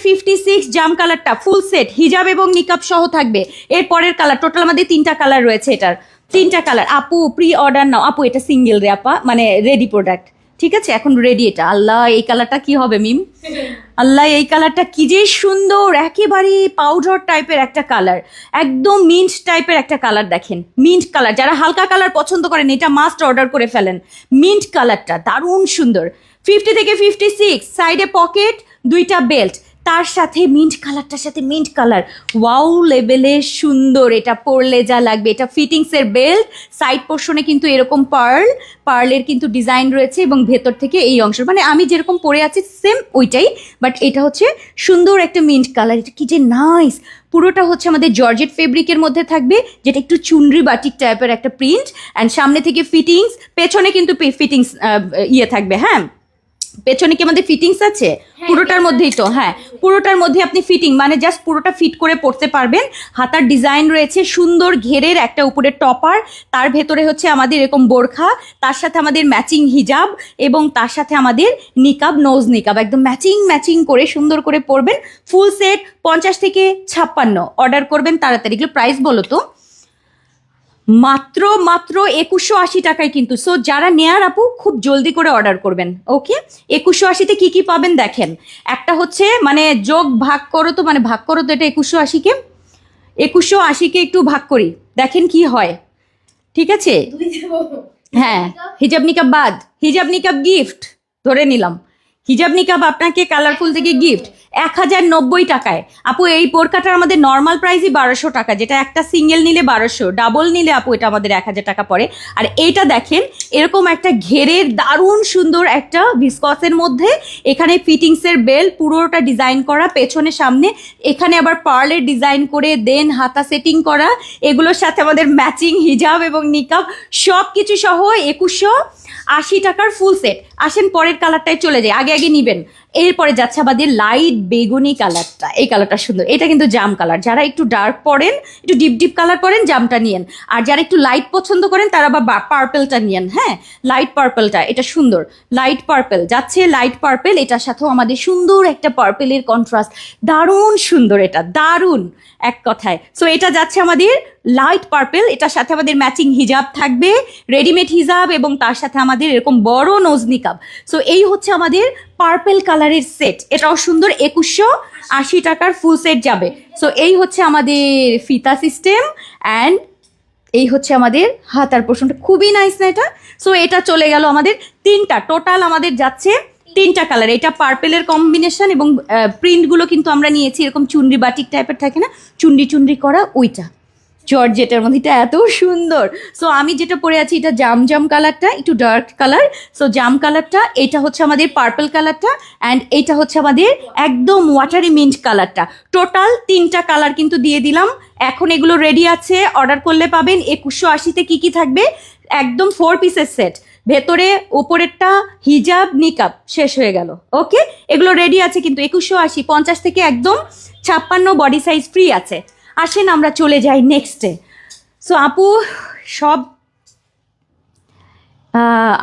56 জাম কালারটা ফুল সেট, হিজাব এবং নিকাব সহ থাকবে। এর পরের কালার, টোটাল আমাদের 3টা কালার রয়েছে, এটার 3টা কালার। আপু প্রি অর্ডার নাও, আপু এটা সিঙ্গেল রে আপা, মানে রেডি প্রোডাক্ট, ঠিক আছে, এখন রেডি এটা। আল্লাহ এই কালারটা কি হবে মিম, আল্লাহ এই কালারটা কি যে সুন্দর, একেবারে পাউডার টাইপের একটা কালার, একদম মিন্ট টাইপের একটা কালার। দেখেন মিন্ট কালার, যারা হালকা কালার পছন্দ করেন এটা মাস্ট অর্ডার করে ফেলেন। মিন্ট কালারটা দারুণ সুন্দর। 50 থেকে 56, সাইডে পকেট, দুইটা বেল্ট, তার সাথে মিন্ট কালারটার সাথে মিন্ট কালার, ওয়াও লেভেলের সুন্দর। এটা পরলে যা লাগবে, এটা ফিটিংসের বেল্ট, সাইড পোর্শনে কিন্তু এরকম পার্লের কিন্তু ডিজাইন রয়েছে, এবং ভেতর থেকে এই অংশ মানে আমি যেরকম পরে আছি সেম ওইটাই, বাট এটা হচ্ছে সুন্দর একটা মিন্ট কালার। এটা কি যে নাইস। পুরোটা হচ্ছে আমাদের জর্জেট ফেব্রিকের মধ্যে থাকবে, যেটা একটু চুনরি বাটিক টাইপের একটা প্রিন্ট। অ্যান্ড সামনে থেকে ফিটিংস, পেছনে কিন্তু ফিটিংস ইয়ে থাকবে। হ্যাঁ, পেছনে কি আমাদের ফিটিংস আছে পুরোটার মধ্যেই তো, হ্যাঁ পুরোটার মধ্যে আপনি ফিটিং মানে জাস্ট পুরোটা ফিট করে পড়তে পারবেন। হাতার ডিজাইন রয়েছে সুন্দর ঘেরের একটা উপরে টপার, তার ভেতরে হচ্ছে আমাদের এরকম বোরখা, তার সাথে আমাদের ম্যাচিং হিজাব, এবং তার সাথে আমাদের নিকাব, নোজ নিকাব, একদম ম্যাচিং করে সুন্দর করে পরবেন। ফুল সেট 50 থেকে 56 অর্ডার করবেন তাড়াতাড়ি। এগুলো প্রাইস বলো তো, মাত্র 2180 টাকায় কিন্তু। সো যারা নেয়ার আপু খুব জলদি করে অর্ডার করবেন। ওকে, 2180-তে কি কি পাবেন দেখেন। একটা হচ্ছে মানে যোগ ভাগ করো তো, মানে ভাগ করো তো এটা 2180কে একটু ভাগ করি, দেখেন কি হয়। ঠিক আছে, হ্যাঁ হিজাব নিকাব বাদ, হিজাব নিকাব গিফট ধরে নিলাম, হিজাব নিকাব আপনাকে কালারফুল থেকে গিফট 1090 টাকায়। আপু এই বোরকাটার আমাদের নর্মাল প্রাইসই 1200 টাকা, যেটা একটা সিঙ্গেল নিলে 1200, ডাবল নিলে আপু এটা আমাদের 1000 টাকা পড়ে। আর এইটা দেখেন এরকম একটা ঘেরের দারুণ সুন্দর একটা ভিসকসের মধ্যে, এখানে ফিটিংসের বেল পুরোটা ডিজাইন করা, পেছনে সামনে এখানে আবার পার্লের ডিজাইন করে দেন হাতা সেটিং করা, এগুলোর সাথে আমাদের ম্যাচিং হিজাব এবং নিকাব সব কিছু সহ 2180 টাকার ফুল সেট। আসেন পরের কালারটায় চলে যায়, আগে নিবেন। এরপরে যাচ্ছে আমাদের লাইট বেগুনি কালারটা, এই কালারটা সুন্দর, এটা কিন্তু জাম কালার। যারা একটু ডার্ক পরেন, একটু ডিপ কালার পরেন, জামটা নিয়েন। আর যারা একটু লাইট পছন্দ করেন তারা আবার পার্পেলটা নিয়েন। হ্যাঁ, লাইট পার্পেলটা, এটা সুন্দর, লাইট পার্পেল যাচ্ছে, লাইট পার্পেল, এটার সাথেও আমাদের সুন্দর একটা পার্পেলের কন্ট্রাস্ট, দারুণ সুন্দর, এটা দারুণ এক কথায়। সো এটা যাচ্ছে আমাদের লাইট পার্পেল, এটার সাথে আমাদের ম্যাচিং হিজাব থাকবে, রেডিমেড হিজাব, এবং তার সাথে আমাদের এরকম বড় নোজ নিকাব। সো এই হচ্ছে আমাদের পার্পেল কালারের সেট, এটাও সুন্দর, 2180 টাকার ফুল সেট যাবে। সো এই হচ্ছে আমাদের ফিতা সিস্টেম, অ্যান্ড এই হচ্ছে আমাদের হাতার পোর্শনটা, খুবই নাইস না এটা। সো এটা চলে গেল আমাদের 3টা, টোটাল আমাদের যাচ্ছে তিনটা কালার, এটা পার্পেলের কম্বিনেশন এবং প্রিন্টগুলো কিন্তু আমরা নিয়েছি এরকম চুনরি বাটিক টাইপের থাকে না, চুনরি চুনরি করা ওইটা জর্জেটের মধ্যে, এটা এত সুন্দর। সো আমি যেটা পরে আছি এটা জাম জাম কালারটা, একটু ডার্ক কালার। সো জাম কালারটা, এটা হচ্ছে আমাদের পার্পল কালারটা, অ্যান্ড এটা হচ্ছে আমাদের একদম ওয়াটারি মিন্ট কালারটা। টোটাল তিনটা কালার কিন্তু দিয়ে দিলাম। এখন এগুলো রেডি আছে, অর্ডার করলে পাবেন। 2180-তে কী কী থাকবে, একদম 4 পিসের সেট, ভেতরে ওপরেরটা হিজাব নিকাব শেষ হয়ে গেল। ওকে, এগুলো রেডি আছে কিন্তু 2180, 50 থেকে একদম 56 বডি সাইজ ফ্রি আছে। আসেন আমরা চলে যাই নেক্সটে। সো আপু সব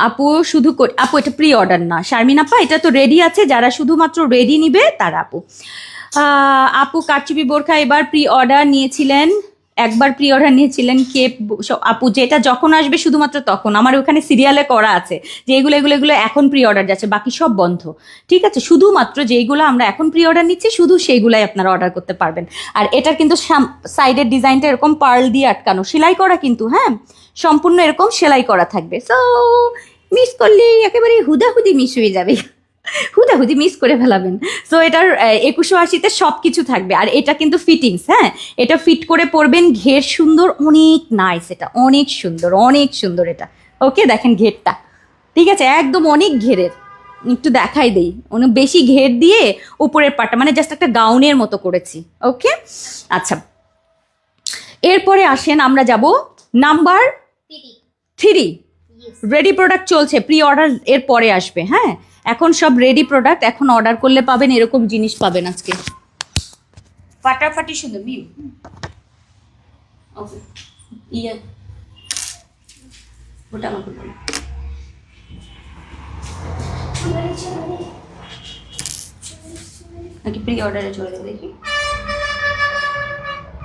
আপু শুধু আপু এটা প্রি অর্ডার না শারমিন আপা, এটা তো রেডি আছে, যারা শুধুমাত্র রেডি নিবে তারা আপু। আপু কারচুপি বোরখা এবার প্রি অর্ডার নিয়েছিলেন, একবার প্রি অর্ডার নিয়েছিলেন কে আপু? যেটা যখন আসবে শুধুমাত্র তখন, আমার ওখানে সিরিয়ালে করা আছে যে এগুলো এগুলো এগুলো এখন প্রি অর্ডার যাচ্ছে, বাকি সব বন্ধ। ঠিক আছে, শুধুমাত্র যেইগুলো আমরা এখন প্রি অর্ডার নিচ্ছি শুধু সেইগুলাই আপনারা অর্ডার করতে পারবেন। আর এটার কিন্তু সাইডের ডিজাইনটা এরকম পার্ল দিয়ে আটকানো, সেলাই করা কিন্তু, হ্যাঁ সম্পূর্ণ এরকম সেলাই করা থাকবে। সো মিস করলে একেবারে হুদাহুদি মিস হয়ে যাবে, হুদাহুদি মিস করে ফেলাবেন। সো এটার 2180-তে সব কিছু থাকবে। আর এটা কিন্তু ফিটিংস, হ্যাঁ এটা ফিট করে পরবেন, ঘের সুন্দর, অনেক নাইস, এটা অনেক সুন্দর, অনেক সুন্দর এটা। ওকে দেখেন ঘেরটা, ঠিক আছে একদম অনেক ঘেরের, একটু দেখাই দেই, অনেক বেশি ঘের দিয়ে উপরের পাটটা মানে জাস্ট একটা গাউনের মতো করেছি। ওকে আচ্ছা, এরপরে আসেন আমরা যাব নাম্বার 3। রেডি প্রোডাক্ট চলছে, প্রি অর্ডার এর পরে আসবে। হ্যাঁ এখন সব রেডি প্রোডাক্ট, এখন অর্ডার করলে পাবেন, এরকম জিনিস পাবেন আজকে ফাটাফাটি সুন্দর মিম। ওকে ইয়ে ওটা আমাকে বলো। নাকি প্রি অর্ডারে চলে যাবে, দেখি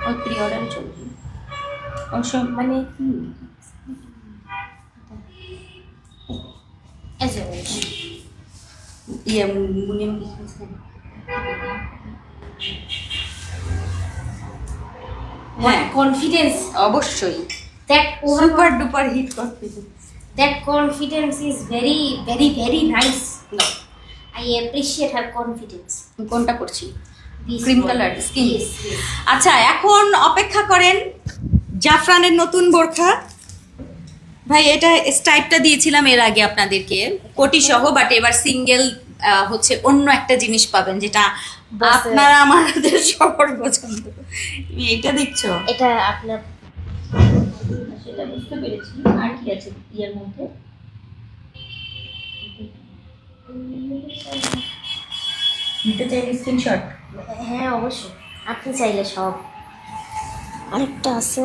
ওই প্রি অর্ডারে চলে যাবে অবশ্য মানে ইয়ে মুনিম confidence অবশ্যই that super duper hit confidence. that confidence is very very very nice. No, I appreciate her confidence. কোনটা করছি? This cream one. Colour skin. Yes, yes. আচ্ছা এখন অপেক্ষা করেন জাফরানের নতুন বোরখা। ভাই এটা স্টাইপটা দিয়েছিলাম এর আগে আপনাদেরকে কোটি সহ, বাট এবার সিঙ্গেল হচ্ছে অন্য একটা জিনিস পাবেন যেটা আপনারা আমাদের সবার পছন্দ। তুমি এটা দেখছো, এটা আপনার সেটা বুঝতে পেরেছি। আর কি আছে ইয়ের মধ্যে? নিতে চাইলে স্ক্রিনশট। হ্যাঁ অবশ্যই, আপনি চাইলে সব। আরেকটা আছে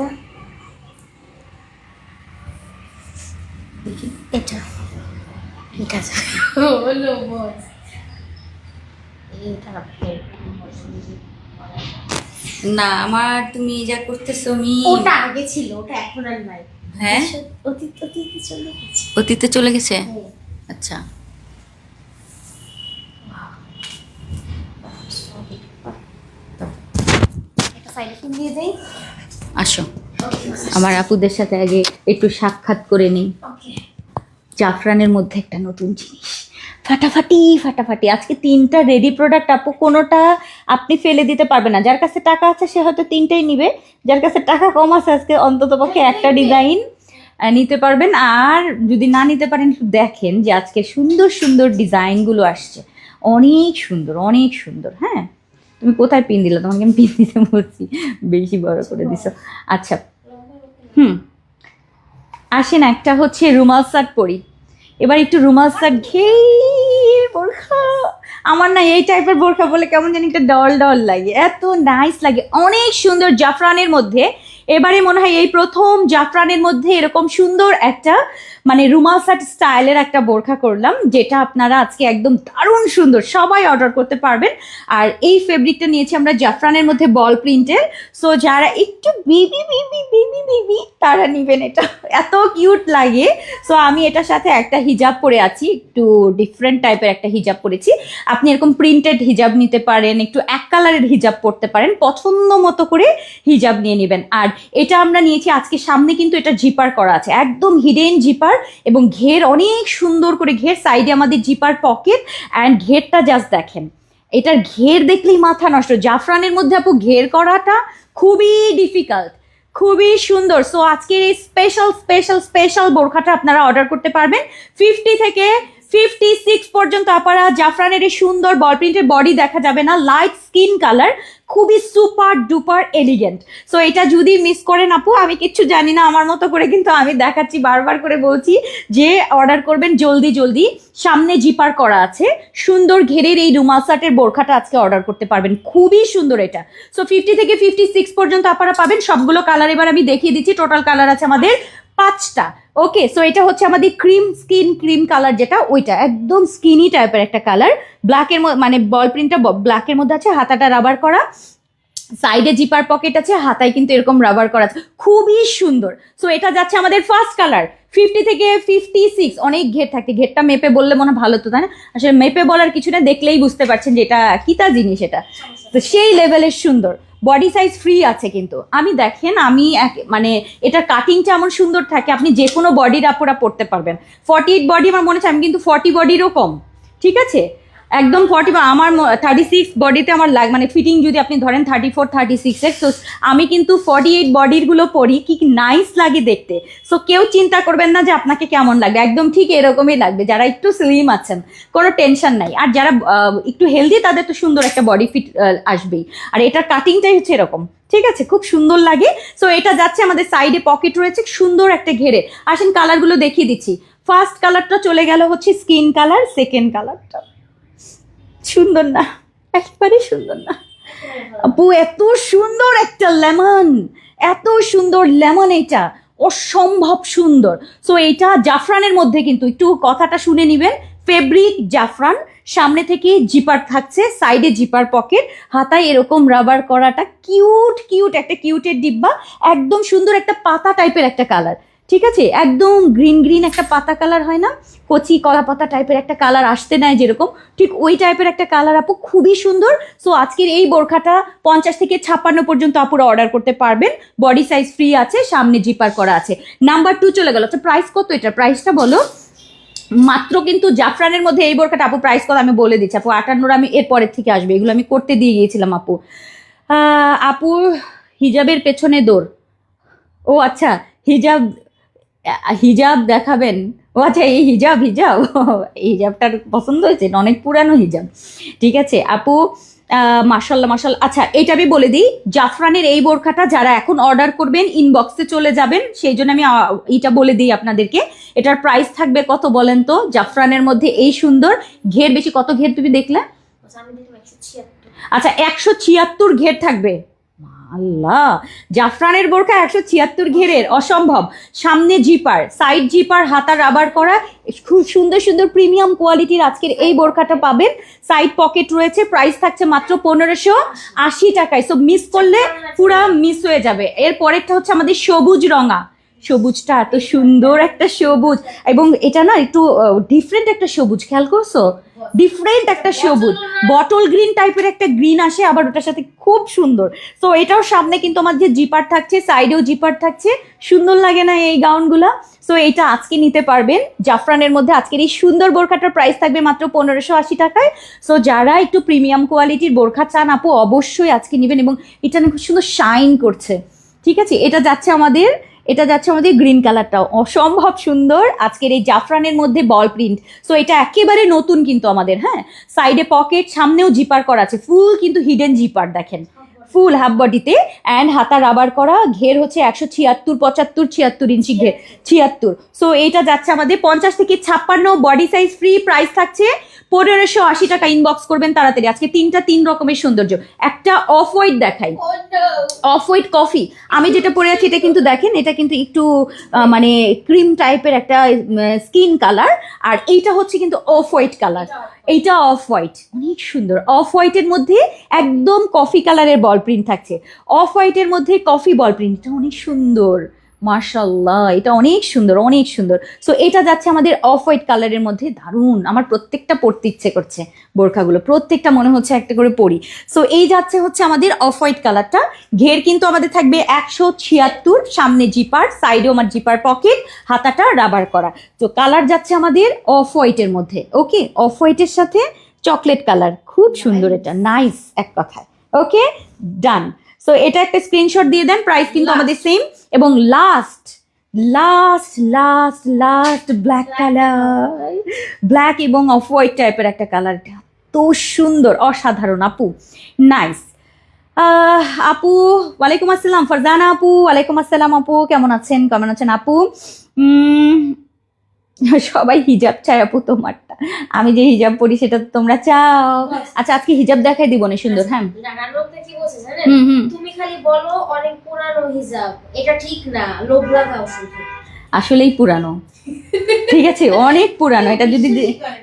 এটা, ঠিক আছে হলো বস, এটা আপনার না আমার তুমি যা করতেছো আমি ওটা আগে ছিল, ওটা এখন আর নাই। হ্যাঁ অতীতে চলে গেছে। অতীতে চলে গেছে। হ্যাঁ। আচ্ছা একটা সাইডে দিয়ে দেই। আসো আমার আপুদের সাথে আগে একটু সাক্ষাৎ করে নিই। ওকে, জাফরানের মধ্যে একটা নতুন জিনিস ফাটাফাটি ফাটাফাটি। আজকে 3টা রেডি প্রোডাক্ট আপু, কোনোটা আপনি ফেলে দিতে পারবেন না। যার কাছে টাকা আছে সে হয়তো 3টাই নিবে, যার কাছে টাকা কম আছে আজকে অন্তত পক্ষে একটা ডিজাইন নিতে পারবেন। আর যদি না নিতে পারেন একটু দেখেন যে আজকে সুন্দর সুন্দর ডিজাইনগুলো আসছে, অনেক সুন্দর অনেক সুন্দর। হ্যাঁ তুমি কোথায় পিন দিলে? তোমাকে আমি পিন দিতে বলছি, বেশি বড় করে দিছো। আচ্ছা আসেন একটা হচ্ছে রুমাল শার্ট পরি। এবার একটু রুমাল শার্ট ঘের বোরখা, আমার না এই টাইপের বোরখা বলে কেমন জানি একটা ডল ডল লাগে, এত নাইস লাগে, অনেক সুন্দর জাফরানের মধ্যে। এবারে মনে হয় এই প্রথম জাফরানের মধ্যে এরকম সুন্দর একটা মানে রুমাল শার্ট স্টাইলের একটা বোরখা করলাম, যেটা আপনারা আজকে একদম দারুণ সুন্দর সবাই অর্ডার করতে পারবেন। আর এই ফেব্রিকটা নিয়েছি আমরা জাফরানের মধ্যে বল প্রিন্টের। সো যারা একটু বেবি বেবি বেবি বেবি তারা নিবেন এটা, এত কিউট লাগে। সো আমি এটার সাথে একটা হিজাব পরে আছি, একটু ডিফারেন্ট টাইপের একটা হিজাব পরেছি। আপনি এরকম প্রিন্টেড হিজাব নিতে পারেন, একটু এক কালারের হিজাব পরতে পারেন, পছন্দ মতো করে হিজাব নিয়ে নেবেন। আর এটা আমরা নিয়েছি আজকে, সামনে কিন্তু এটা জিপার করা আছে, একদম হিডেন জিপার, এবং ঘের অনেক সুন্দর করে ঘের, সাইডে আমাদের জিপার পকেট, অ্যান্ড ঘেরটা জাস্ট দেখেন, এটার ঘের দেখলেই মাথা নষ্ট। জাফরানের মধ্যে আপু ঘের করাটা খুবই ডিফিকাল্ট, খুবই সুন্দর। সো আজকের এই স্পেশাল স্পেশাল স্পেশাল বোরখাটা আপনারা অর্ডার করতে পারবেন 50 থেকে 56 পর্যন্ত। আপনারা জাফরানের এই সুন্দর বল প্রিন্টের বডি দেখা যাবে না, লাইট স্কিন কালার, খুবই সুপার ডুপার এলিগেন্ট। সো এটা যদি মিস করেন আপু, আমি কিচ্ছু জানি না, আমার মতো করে কিন্তু আমি দেখাচ্ছি, বারবার করে বলছি যে অর্ডার করবেন জলদি জলদি। সামনে জিপার করা আছে, সুন্দর ঘেরের এই রুমাল শার্টের বোরখাটা আজকে অর্ডার করতে পারবেন, খুবই সুন্দর এটা। সো 50 থেকে 56 পর্যন্ত আপনারা পাবেন। সবগুলো কালার এবার আমি দেখিয়ে দিচ্ছি, টোটাল কালার আছে আমাদের 5টা। ওকে, সো এটা হচ্ছে আমাদের ক্রিম কালার, যেটা ওইটা একদম স্কিনি টাইপের একটা কালার, ব্ল্যাকের মানে বল প্রিন্টটা ব্ল্যাকের মধ্যে আছে, হাতাটা রাবার করা, সাইডে জিপার পকেট আছে, হাতায় কিন্তু এরকম রাবার করা আছে, খুবই সুন্দর। সো এটা যাচ্ছে আমাদের ফার্স্ট কালার। 50 থেকে 56 অনেক ঘের থাকে, ঘেরটা মেপে বললে মনে ভালো তো, তাই না? আসলে মেপে বলার কিছু না, দেখলেই বুঝতে পারছেন যে এটা কিতা জিনিস, এটা তো সেই লেভেলের সুন্দর। বডি সাইজ ফ্রি আছে কিন্তু, আমি দেখেন আমি মানে এটার কাটিংটা এমন সুন্দর থাকে, আপনি যে কোনো বডির আপুরা পড়তে পারবেন। 48 বডি আমার মনে হচ্ছে, আমি কিন্তু 40 বডিরও কম, ঠিক আছে? একদম 40 বা আমার 36 বডিতে আমার মানে ফিটিং যদি আপনি ধরেন 34 36 তো আমি কিন্তু 48 বডিরগুলো পরি, কি নাইস লাগে দেখতে। সো কেউ চিন্তা করবেন না যে আপনাকে কেমন লাগবে, একদম ঠিক এরকমই লাগবে। যারা একটু স্লিম আছেন কোনো টেনশন নাই, আর যারা একটু হেলদি তাদের তো সুন্দর একটা বডি ফিট আসবেই। আর এটার কাটিংটাই হচ্ছে এরকম, ঠিক আছে? খুব সুন্দর লাগে। সো এটা যাচ্ছে আমাদের সাইডে পকেট রয়েছে, সুন্দর একটা ঘেরে। আসেন কালারগুলো দেখিয়ে দিচ্ছি। ফার্স্ট কালারটা চলে গেল হচ্ছে স্কিন কালার, সেকেন্ড কালারটা সুন্দর না, একেবারে সুন্দর না আপু, এত সুন্দর একটা লেমন, এত সুন্দর লেমন, এটা অসম্ভব সুন্দর। সো এইটা জাফরানের মধ্যে, কিন্তু একটু কথাটা শুনে নিবেন, ফেব্রিক জাফরান, সামনে থেকে জিপার থাকছে, সাইডে জিপার পকেট, হাতায় এরকম রাবার করাটা, কিউট কিউট একটা কিউটের ডিব্বা, একদম সুন্দর একটা পাতা টাইপের একটা কালার, ঠিক আছে? একদম গ্রিন গ্রিন একটা পাতা কালার হয় না, কচি কলা পাতা টাইপের একটা কালার আসতে নেয় যেরকম, ঠিক ওই টাইপের একটা কালার আপু, খুবই সুন্দর। সো আজকের এই বোরখাটা 50 থেকে 56 পর্যন্ত আপুরা অর্ডার করতে পারবেন, বডি সাইজ ফ্রি আছে, সামনে জিপার করা আছে। নাম্বার 2 চলে গেল। আচ্ছা প্রাইস কত এটার? প্রাইসটা বলো। মাত্র কিন্তু জাফরানের মধ্যে এই বোরখাটা আপু প্রাইস কত আমি বলে দিচ্ছি আপু, 58। আমি এর পরের থেকে আসবে, এগুলো আমি করতে দিয়ে গিয়েছিলাম আপু। আপু হিজাবের পেছনে দৌড়, ও আচ্ছা হিজাব, হিজাব দেখাবেন, ও আচ্ছা এই হিজাব, এই হিজাবটার পছন্দ হয়েছে, অনেক পুরানো হিজাব, ঠিক আছে আপু। মাশাল্লাহ মাশাল্লাহ। আচ্ছা এটা আমি বলে দিই, জাফরানের এই বোরখাটা যারা এখন অর্ডার করবেন ইনবক্সে চলে যাবেন, সেই জন্য আমি এটা বলে দিই আপনাদেরকে। এটার প্রাইস থাকবে কত বলেন তো? জাফরানের মধ্যে এই সুন্দর ঘের, বেশি কত ঘের তুমি দেখলে? আচ্ছা 176 ঘের থাকবে। আল্লাহ, জাফরানের বোরখা 176 ঘেরের, অসম্ভব। সামনে জিপার, সাইড জিপার, হাতা রাবার করা, খুব সুন্দর সুন্দর প্রিমিয়াম কোয়ালিটির আজকের এই বোরখাটা পাবেন। সাইড পকেট রয়েছে, প্রাইস থাকছে মাত্র 1580 টাকায়। সো মিস করলে পুরা মিস হয়ে যাবে। এর পরেরটা হচ্ছে আমাদের সবুজ রঙা, সবুজটা এত সুন্দর একটা সবুজ, এবং এটা না একটু ডিফারেন্ট একটা সবুজ, খেয়াল করছো? ডিফারেন্ট একটা সবুজ, বটল গ্রিন টাইপের একটা গ্রিন আসে আবার ওটার সাথে, খুব সুন্দর। তো এটাও সামনে কিন্তু আমার যে জিপার থাকছে, সাইডেও জিপার থাকছে, সুন্দর লাগে না এই গাউনগুলা? সো এইটা আজকে নিতে পারবেন জাফরানের মধ্যে। আজকের এই সুন্দর বোরখাটার প্রাইস থাকবে মাত্র 1580 টাকায়। সো যারা একটু প্রিমিয়াম কোয়ালিটির বোরখা চান আপু, অবশ্যই আজকে নেবেন, এবং এটা না খুব সুন্দর শাইন করছে, ঠিক আছে? এটা যাচ্ছে আমাদের গ্রিন কালারটাও অসম্ভব সুন্দর আজকের এই জাফরানের মধ্যে বল প্রিন্ট। সো এটা একেবারে নতুন কিন্তু আমাদের, হ্যাঁ। সাইডে পকেট, সামনেও জিপার করা আছে, ফুল কিন্তু হিডেন জিপার, দেখেন ফুল হাফ বডিতে, অ্যান্ড হাতা রাবার করা, ঘের হচ্ছে 176 75 76 ইঞ্চি ঘের, 76। সো এইটা যাচ্ছে আমাদের 50 থেকে 56, বডি সাইজ ফ্রি, প্রাইস থাকছে 1580 টাকা। ইনবক্স করবেন তাড়াতাড়ি। আজকে তিন রকমের সৌন্দর্য। একটা অফ হোয়াইট দেখাই, অফ হোয়াইট কফি, আমি যেটা পরে আছি এটা কিন্তু দেখেন, এটা কিন্তু একটু মানে ক্রিম টাইপের একটা স্কিন কালার, আর এইটা হচ্ছে কিন্তু অফ হোয়াইট কালার, এইটা অফ হোয়াইট, অনেক সুন্দর। অফ হোয়াইটের মধ্যে একদম কফি কালারের বল প্রিন্ট থাকছে, অফ হোয়াইটের মধ্যে কফি বল প্রিন্টটা অনেক সুন্দর, মাশাআল্লাহ, এটা অনেক সুন্দর, অনেক সুন্দর। সো এটা যাচ্ছে আমাদের অফ হোয়াইট কালারের মধ্যে, দারুণ। আমার প্রত্যেকটা পরতে ইচ্ছে করছে বোরখাগুলো, প্রত্যেকটা মনে হচ্ছে একটা করে পরি। সো এই যাচ্ছে হচ্ছে আমাদের অফ হোয়াইট কালারটা। ঘের কিন্তু আমাদের থাকবে 176, সামনে জিপার, সাইডেও আমার জিপার পকেট, হাতাটা রাবার করা। তো কালার যাচ্ছে আমাদের অফ হোয়াইটের মধ্যে। ওকে, অফ হোয়াইটের সাথে চকলেট কালার, খুব সুন্দর, এটা নাইস এক কথায়। ওকে, ডান। সো এটা একটা স্ক্রিনশট দিয়ে দেন, প্রাইস কিন্তু আমাদের সেম। এবং last last last last black colour, black এবং অফ হোয়াইট টাইপের একটা কালার, তো সুন্দর, অসাধারণ আপু, নাইস। আপু ওয়ালাইকুম আসসালাম, ফারজানা আপু ওয়ালাইকুম আসসালাম আপু, কেমন আছেন, কেমন আছেন আপু? সবাই হিজাব চায় আপু, তোমারটা আমি যে হিজাব পরি সেটা তো তোমরা চাও। আচ্ছা, আজকে হিজাব দেখাই দিব না সুন্দর। হ্যাঁ, লোকটা কি বলছে জানেন, তুমি খালি বলো অনেক পুরানো হিজাব, এটা ঠিক না, লোভ লাগাও শুধু। আসলেই পুরানো, ঠিক আছে, অনেক পুরানো। এটা যদি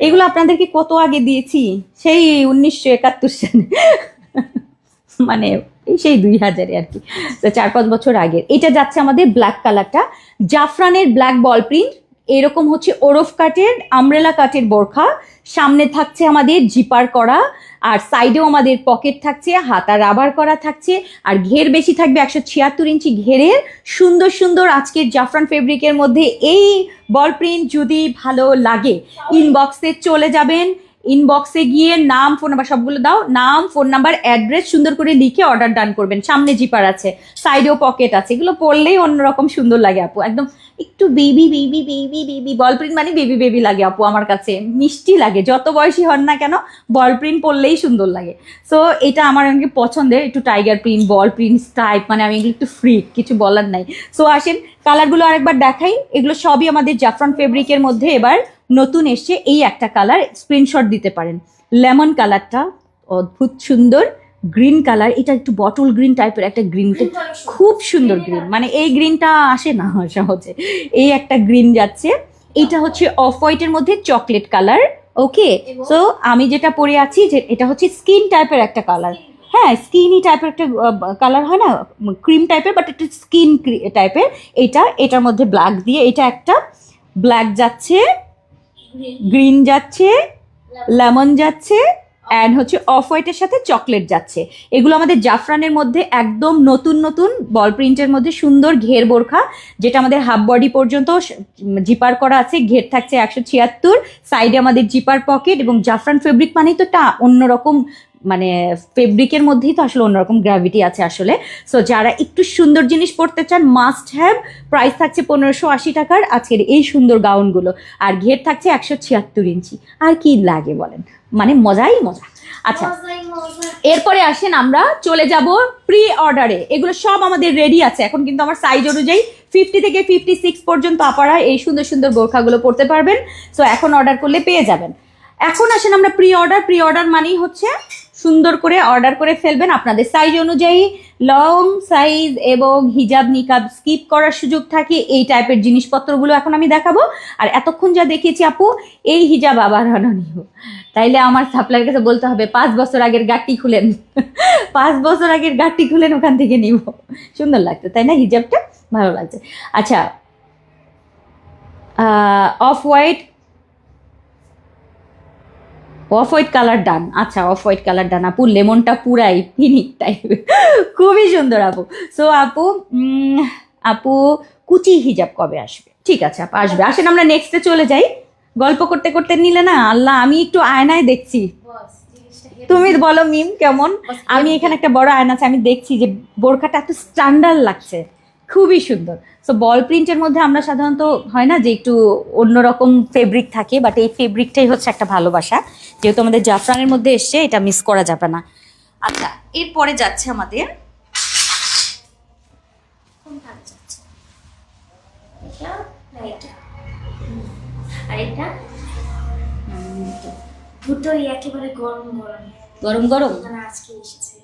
এগুলো আপনাদেরকে কত আগে দিয়েছি, সেই 1971 সালে, মানে সেই 2000-এ আর কি, তো 4-5 বছর আগের। এটা যাচ্ছে আমাদের ব্ল্যাক কালারটা, জাফরানের ব্ল্যাক বল প্রিন্ট, এরকম হচ্ছে ওরফ কাটের, আমরেলা কাটের বোরখা। সামনে থাকছে আমাদের জিপার করা, আর সাইডেও আমাদের পকেট থাকছে, হাতা রাবার করা থাকছে, আর ঘের বেশি থাকবে, 176 ইঞ্চি ঘেরের। সুন্দর সুন্দর আজকের জাফরান ফেব্রিকের মধ্যে এই বল প্রিন্ট যদি ভালো লাগে, ইনবক্সে চলে যাবেন, ইনবক্সে গিয়ে নাম, ফোন নাম্বার সবগুলো দাও, নাম, ফোন নাম্বার, অ্যাড্রেস সুন্দর করে লিখে অর্ডার ডান করবেন। সামনে জিপার আছে, সাইডেও পকেট আছে, এগুলো পরলেই অন্যরকম সুন্দর লাগে আপু, একদম একটু বেবি বেবি বেবি বেবি, বল প্রিন্ট মানে বেবি বেবি লাগে আপু, আমার কাছে মিষ্টি লাগে, যত বয়সী হন না কেন বল প্রিন্ট পরলেই সুন্দর লাগে। সো এটা আমার অনেক পছন্দের, একটু টাইগার প্রিন্ট, বল প্রিন্ট টাইপ, মানে আমি এগুলো একটু ফ্রি, কিছু বলার নাই। সো আসেন কালারগুলো আরেকবার দেখাই, এগুলো সবই আমাদের জাফরান ফেব্রিকের মধ্যে এবার নতুন এসছে। এই একটা কালার স্ক্রিনশট দিতে পারেন, লেমন কালারটা অদ্ভুত সুন্দর, গ্রিন কালার, এটা একটু বটল গ্রিন টাইপের একটা গ্রিন, খুব সুন্দর গ্রিন, মানে এই গ্রিনটা আসে না সহজে, এই একটা গ্রিন যাচ্ছে। এটা হচ্ছে অফ হোয়াইটের মধ্যে চকলেট কালার। ওকে, সো আমি যেটা পরে আছি যে এটা হচ্ছে স্কিন টাইপের একটা কালার, হ্যাঁ স্কিনি টাইপের একটা কালার হয় না, ক্রিম টাইপের, বাট একটু স্কিন টাইপের। এটার মধ্যে ব্ল্যাক দিয়ে, এটা একটা ব্ল্যাক যাচ্ছে, গ্রিন যাচ্ছে, লেমন যাচ্ছে, অ্যান্ড হচ্ছে অফ হোয়াইটের সাথে চকলেট যাচ্ছে। এগুলো আমাদের জাফরানের মধ্যে একদম নতুন নতুন বল প্রিন্টের মধ্যে সুন্দর ঘের বোরখা, যেটা আমাদের হাফ বডি পর্যন্ত জিপার করা আছে, ঘের থাকছে 176, সাইডে আমাদের জিপার পকেট, এবং জাফরান ফেব্রিক মানেই তো একটা অন্যরকম, মানে ফেব্রিকের মধ্যেই তো আসলে অন্যরকম গ্র্যাভিটি আছে আসলে। সো যারা একটু সুন্দর জিনিস পড়তে চান, মাস্ট হ্যাভ। প্রাইস থাকছে 1580 টাকার আজকের এই সুন্দর গাউনগুলো, আর ঘের থাকছে 176 ইঞ্চি। আর কি লাগে বলেন, মানে মজাই মজা। আচ্ছা, এরপরে আসেন আমরা চলে যাব প্রি অর্ডারে। এগুলো সব আমাদের রেডি আছে এখন, কিন্তু আমার সাইজ অনুযায়ী 50 থেকে 56 পর্যন্ত আপনারা এই সুন্দর সুন্দর বোরখাগুলো পড়তে পারবেন। সো এখন অর্ডার করলে পেয়ে যাবেন। এখন আসেন আমরা প্রি অর্ডার। প্রি অর্ডার মানেই হচ্ছে সুন্দর করে অর্ডার করে ফেলবেন আপনাদের সাইজ অনুযায়ী, লং সাইজ এবং হিজাব নিকাব স্কিপ করার সুযোগ থাকে, এই টাইপের জিনিসপত্রগুলো এখন আমি দেখাবো। আর এতক্ষণ যা দেখিয়েছি আপু, এই হিজাব আবার আনিও, তাইলে আমার সাপ্লাইয়ের কাছে বলতে হবে 5 বছর আগের গাঁটটি খুলেন, 5 বছর আগের গাঁটটি খুলেন, ওখান থেকে নিব। সুন্দর লাগতো তাই না, হিজাবটা ভালো লাগছে। আচ্ছা, অফ হোয়াইট কালার ডান। আচ্ছা, অফ হোয়াইট কালার ডান আপু, লেমনটা পুরাই পিনিক টাইপ, খুবই সুন্দর আপু। সো আপু কুচি হিজাব কবে আসবে? ঠিক আছে আপু, আসবে। আসেন আমরা নেক্সটে চলে যাই। গল্প করতে করতে নিলে না আল্লাহ, আমি একটু আয়নায় দেখছি, তুমি বলো মিম কেমন? আমি এখানে একটা বড় আয়না আছে, আমি দেখছি যে বোরখাটা এত স্ট্যান্ডার্ড লাগছে, খুবই সুন্দর। সো বল প্রিন্টের মধ্যে আমরা সাধারণত হয় না যে একটু অন্যরকম ফেব্রিক থাকে, বাট এই ফেব্রিকটাই হচ্ছে একটা ভালোবাসা, যেহেতু আমাদের জাফরানের মধ্যে এসছে, এটা মিস করা যাবে না। আচ্ছা, এরপরে যাচ্ছে আমাদের দুটোই একেবারে গরম গরম গরম গরম, মানে আজকে এসেছে,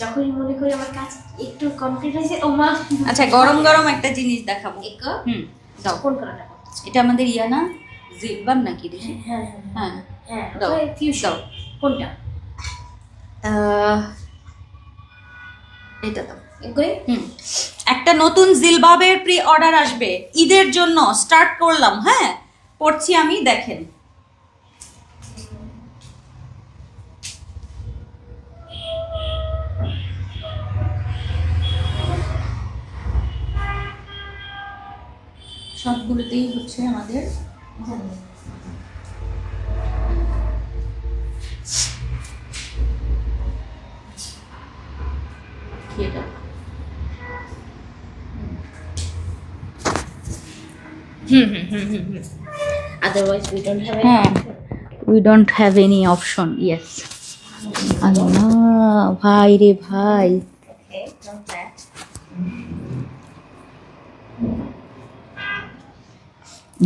যখনই মনে করি আমার কাজ একটু কমপ্লিট হয়েছে, ও মা। আচ্ছা, গরম গরম একটা জিনিস দেখাবো। দাও, কোন কালারটা? এটা আমাদের ইয়া না, জিলবান নাকি দেখি? হ্যাঁ হ্যাঁ হ্যাঁ, দাও কোনটা? এটা দাও, এগুলো একটা নতুন জিলবাবের প্রি অর্ডার আসবে ঈদের জন্য, স্টার্ট করলাম। হ্যাঁ, পড়ছি আমি, দেখেন। সবগুলোতেই হচ্ছে আমাদের এটা otherwise we don't have হ্যাঁ, any. We don't have any option. Yes. আল্লাহ, ভাই রে ভাই, Okay, not bad.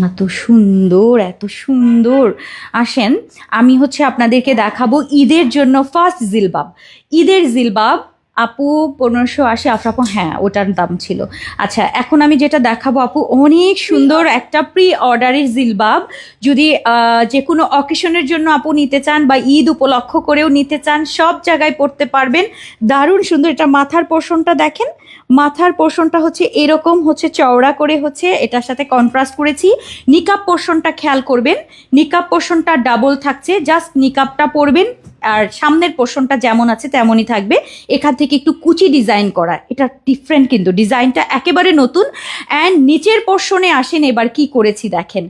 এত সুন্দর, এত সুন্দর। আসেন, আমি হচ্ছে আপনাদেরকে দেখাবো ঈদের জন্য ফার্স্ট জিলবাব। ঈদের জিলবাব আপু 1580 আফরাপু, হ্যাঁ ওটার দাম ছিল। আচ্ছা, এখন আমি যেটা দেখাবো আপু, অনেক সুন্দর একটা প্রি অর্ডারের জিলবাব। যদি যে কোনো অকেশনের জন্য আপু নিতে চান বা ঈদ উপলক্ষ করেও নিতে চান, সব জায়গায় পরতে পারবেন। দারুণ সুন্দর। এটা মাথার পোর্শনটা দেখেন, মাথার পোর্শনটা হচ্ছে এরকম হচ্ছে চওড়া করে হচ্ছে এটার সাথে কন্ট্রাস্ট করেছি। নিকাব পোর্শনটা খেয়াল করবেন, নিকাব পোর্শনটা ডাবল থাকছে, জাস্ট নিকাবটা পরবেন আর সামনের পোর্শনটা যেমন আছে তেমনই থাকবে। এখান থেকে একটু কুচি ডিজাইন করা, এটা ডিফারেন্ট, কিন্তু ডিজাইনটা একেবারে নতুন। অ্যান্ড নিচের পোর্শনে আসেন, এবার কি করেছি দেখেন।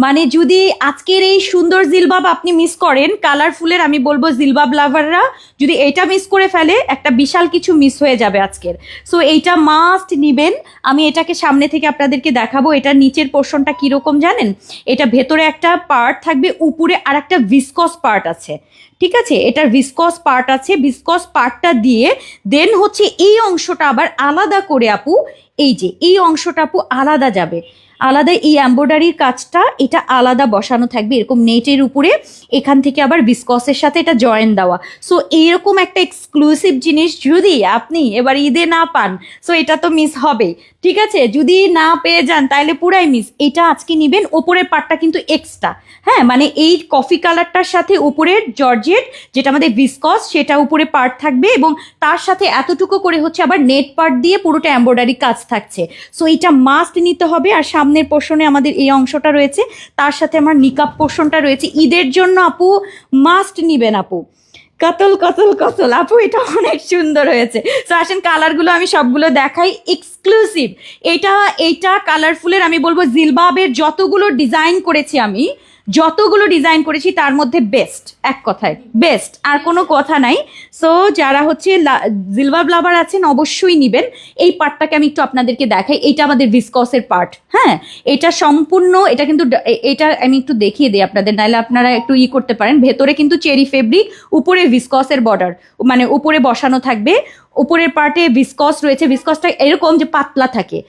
মানে যদি আজকের এই সুন্দর জিলবাব আপনি মিস করেন, কালারফুলের, আমি বলবো জিলবাব লাভাররা যদি এটা মিস করে ফেলে, একটা বিশাল কিছু মিস হয়ে যাবে আজকের। সো এইটা মাস্ট নিবেন। আমি এটাকে সামনে থেকে আপনাদেরকে দেখাবো। এটা নিচের পোর্শনটা কীরকম জানেন, এটা ভেতরে একটা পার্ট থাকবে, উপরে আর একটা ভিসকস পার্ট আছে। ঠিক আছে, এটার ভিসকস পার্ট আছে, ভিসকস পার্টটা দিয়ে দেন হচ্ছে এই অংশটা আবার আলাদা করে আপু, এই যে এই অংশটা আপু আলাদা যাবে, আলাদা এই এমব্রয়ডারির কাজটা এটা আলাদা বসানো থাকবে এরকম নেটের উপরে। এখান থেকে আবার ভিসকসের সাথে এটা জয়েন দেওয়া। সো এইরকম একটা এক্সক্লুসিভ জিনিস যদি আপনি এবার ঈদে না পান, সো এটা তো মিস হবে। ঠিক আছে, যদি না পেয়ে যান তাহলে পুরাই মিস। এটা আজকে নিবেন, ওপরের পার্টটা কিন্তু এক্সট্রা। হ্যাঁ, মানে এই কফি কালারটার সাথে উপরের জর্জেট যেটা আমাদের ভিসকস, সেটা উপরে পার্ট থাকবে এবং তার সাথে এতটুকু করে হচ্ছে আবার নেট পার্ট দিয়ে পুরোটা এমব্রয়ডারি কাজ থাকছে। সো এটা মাস্ট নিতে হবে। আর সামনের পোর্শনে আমাদের এই অংশটা রয়েছে, তার সাথে আমার নিকাব পোর্শনটা রয়েছে। ঈদের জন্য আপু মাস্ট নিবেন আপু। কতল কতল কতল আপু, এটা অনেক সুন্দর হয়েছে। তো আসেন কালারগুলো আমি সবগুলো দেখাই, এক্সক্লুসিভ। এইটা কালারফুলের, আমি বলবো জিলবাবের যতগুলো ডিজাইন করেছি আমি, যতগুলো ডিজাইন করেছি তার মধ্যে বেস্ট, এক কথায় বেস্ট, আর কোনো কথা নাই। সো যারা হচ্ছে জিলবাব লাভার আছেন অবশ্যই নিবেন। এই পার্টটাকে আমি একটু আপনাদেরকে দেখাই, এইটা আমাদের ভিসকসের পার্ট। হ্যাঁ, এটা সম্পূর্ণ, এটা কিন্তু এটা আমি একটু দেখিয়ে দিই আপনাদের, নাহলে আপনারা একটু করতে পারেন। ভেতরে কিন্তু চেরি ফেব্রিক, উপরে ভিসকসের বর্ডার, মানে উপরে বসানো থাকবে। উপরের পার্টে ভিসকস রয়েছে, ভিসকসটা এরকম যে পাতলা থাকে,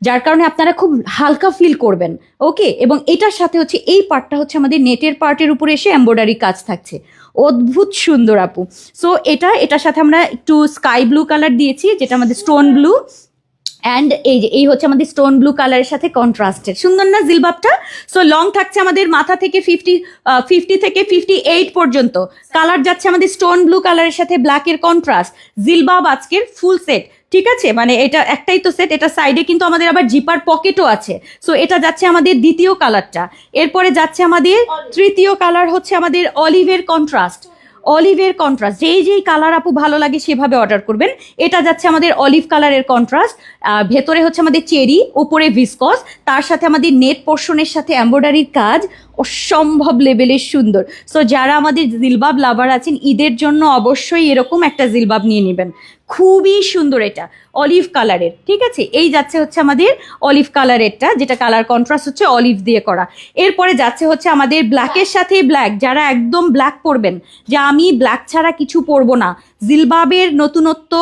যার কারণে আপনারা খুব হালকা ফিল করবেন। ওকে, এবং এটার সাথে হচ্ছে এই পার্টটা হচ্ছে আমাদের নেটের পার্টের উপরে এসে এমব্রয়ডারি কাজ থাকছে, অদ্ভুত সুন্দর আপু। সো এটার সাথে আমরা একটু স্কাই ব্লু কালার দিয়েছি, যেটা আমাদের স্টোন ব্লু। অ্যান্ড এই হচ্ছে আমাদের স্টোন ব্লু কালারের সাথে কন্ট্রাস্টের, সুন্দর না জিলবাবটা? সো লং থাকছে আমাদের মাথা থেকে 50 থেকে 58 পর্যন্ত। কালার যাচ্ছে আমাদের স্টোন ব্লু কালারের সাথে ব্ল্যাকের কন্ট্রাস্ট। জিলবাব আজকের ফুল সেট। ঠিক আছে, মানে এটা একটাই তো সেট, এটা সাইডে কিন্তু আমাদের আবার জিপার পকেটও আছে। সো এটা যাচ্ছে আমাদের দ্বিতীয় কালারটা। এরপরে যাচ্ছে আমাদের তৃতীয় কালার, হচ্ছে আমাদের অলিভের কন্ট্রাস্ট। অলিভের কন্ট্রাস্ট, যেই কালার আপু ভালো লাগে সেভাবে অর্ডার করবেন। এটা যাচ্ছে আমাদের অলিভ কালারের কন্ট্রাস্ট, ভেতরে হচ্ছে আমাদের চেরি, উপরে ভিসকস, তার সাথে আমাদের নেট পোর্শনের সাথে এমব্রয়ডারির কাজ, অসম্ভব লেভেলের সুন্দর। সো যারা আমাদের জিলবাব লাভার আছেন, ঈদের জন্য অবশ্যই এরকম একটা জিলবাব নিয়ে নেবেন, খুবই সুন্দর। এটা অলিভ কালারের, ঠিক আছে, এই যাচ্ছে হচ্ছে আমাদের অলিভ কালারেরটা, যেটা কালার কন্ট্রাস্ট হচ্ছে অলিভ দিয়ে করা। এরপরে যাচ্ছে হচ্ছে আমাদের ব্ল্যাকের সাথে ব্ল্যাক, যারা একদম ব্ল্যাক পরবেন, যে আমি ব্ল্যাক ছাড়া কিছু পরবো না, জিলবাবের নতুনত্ব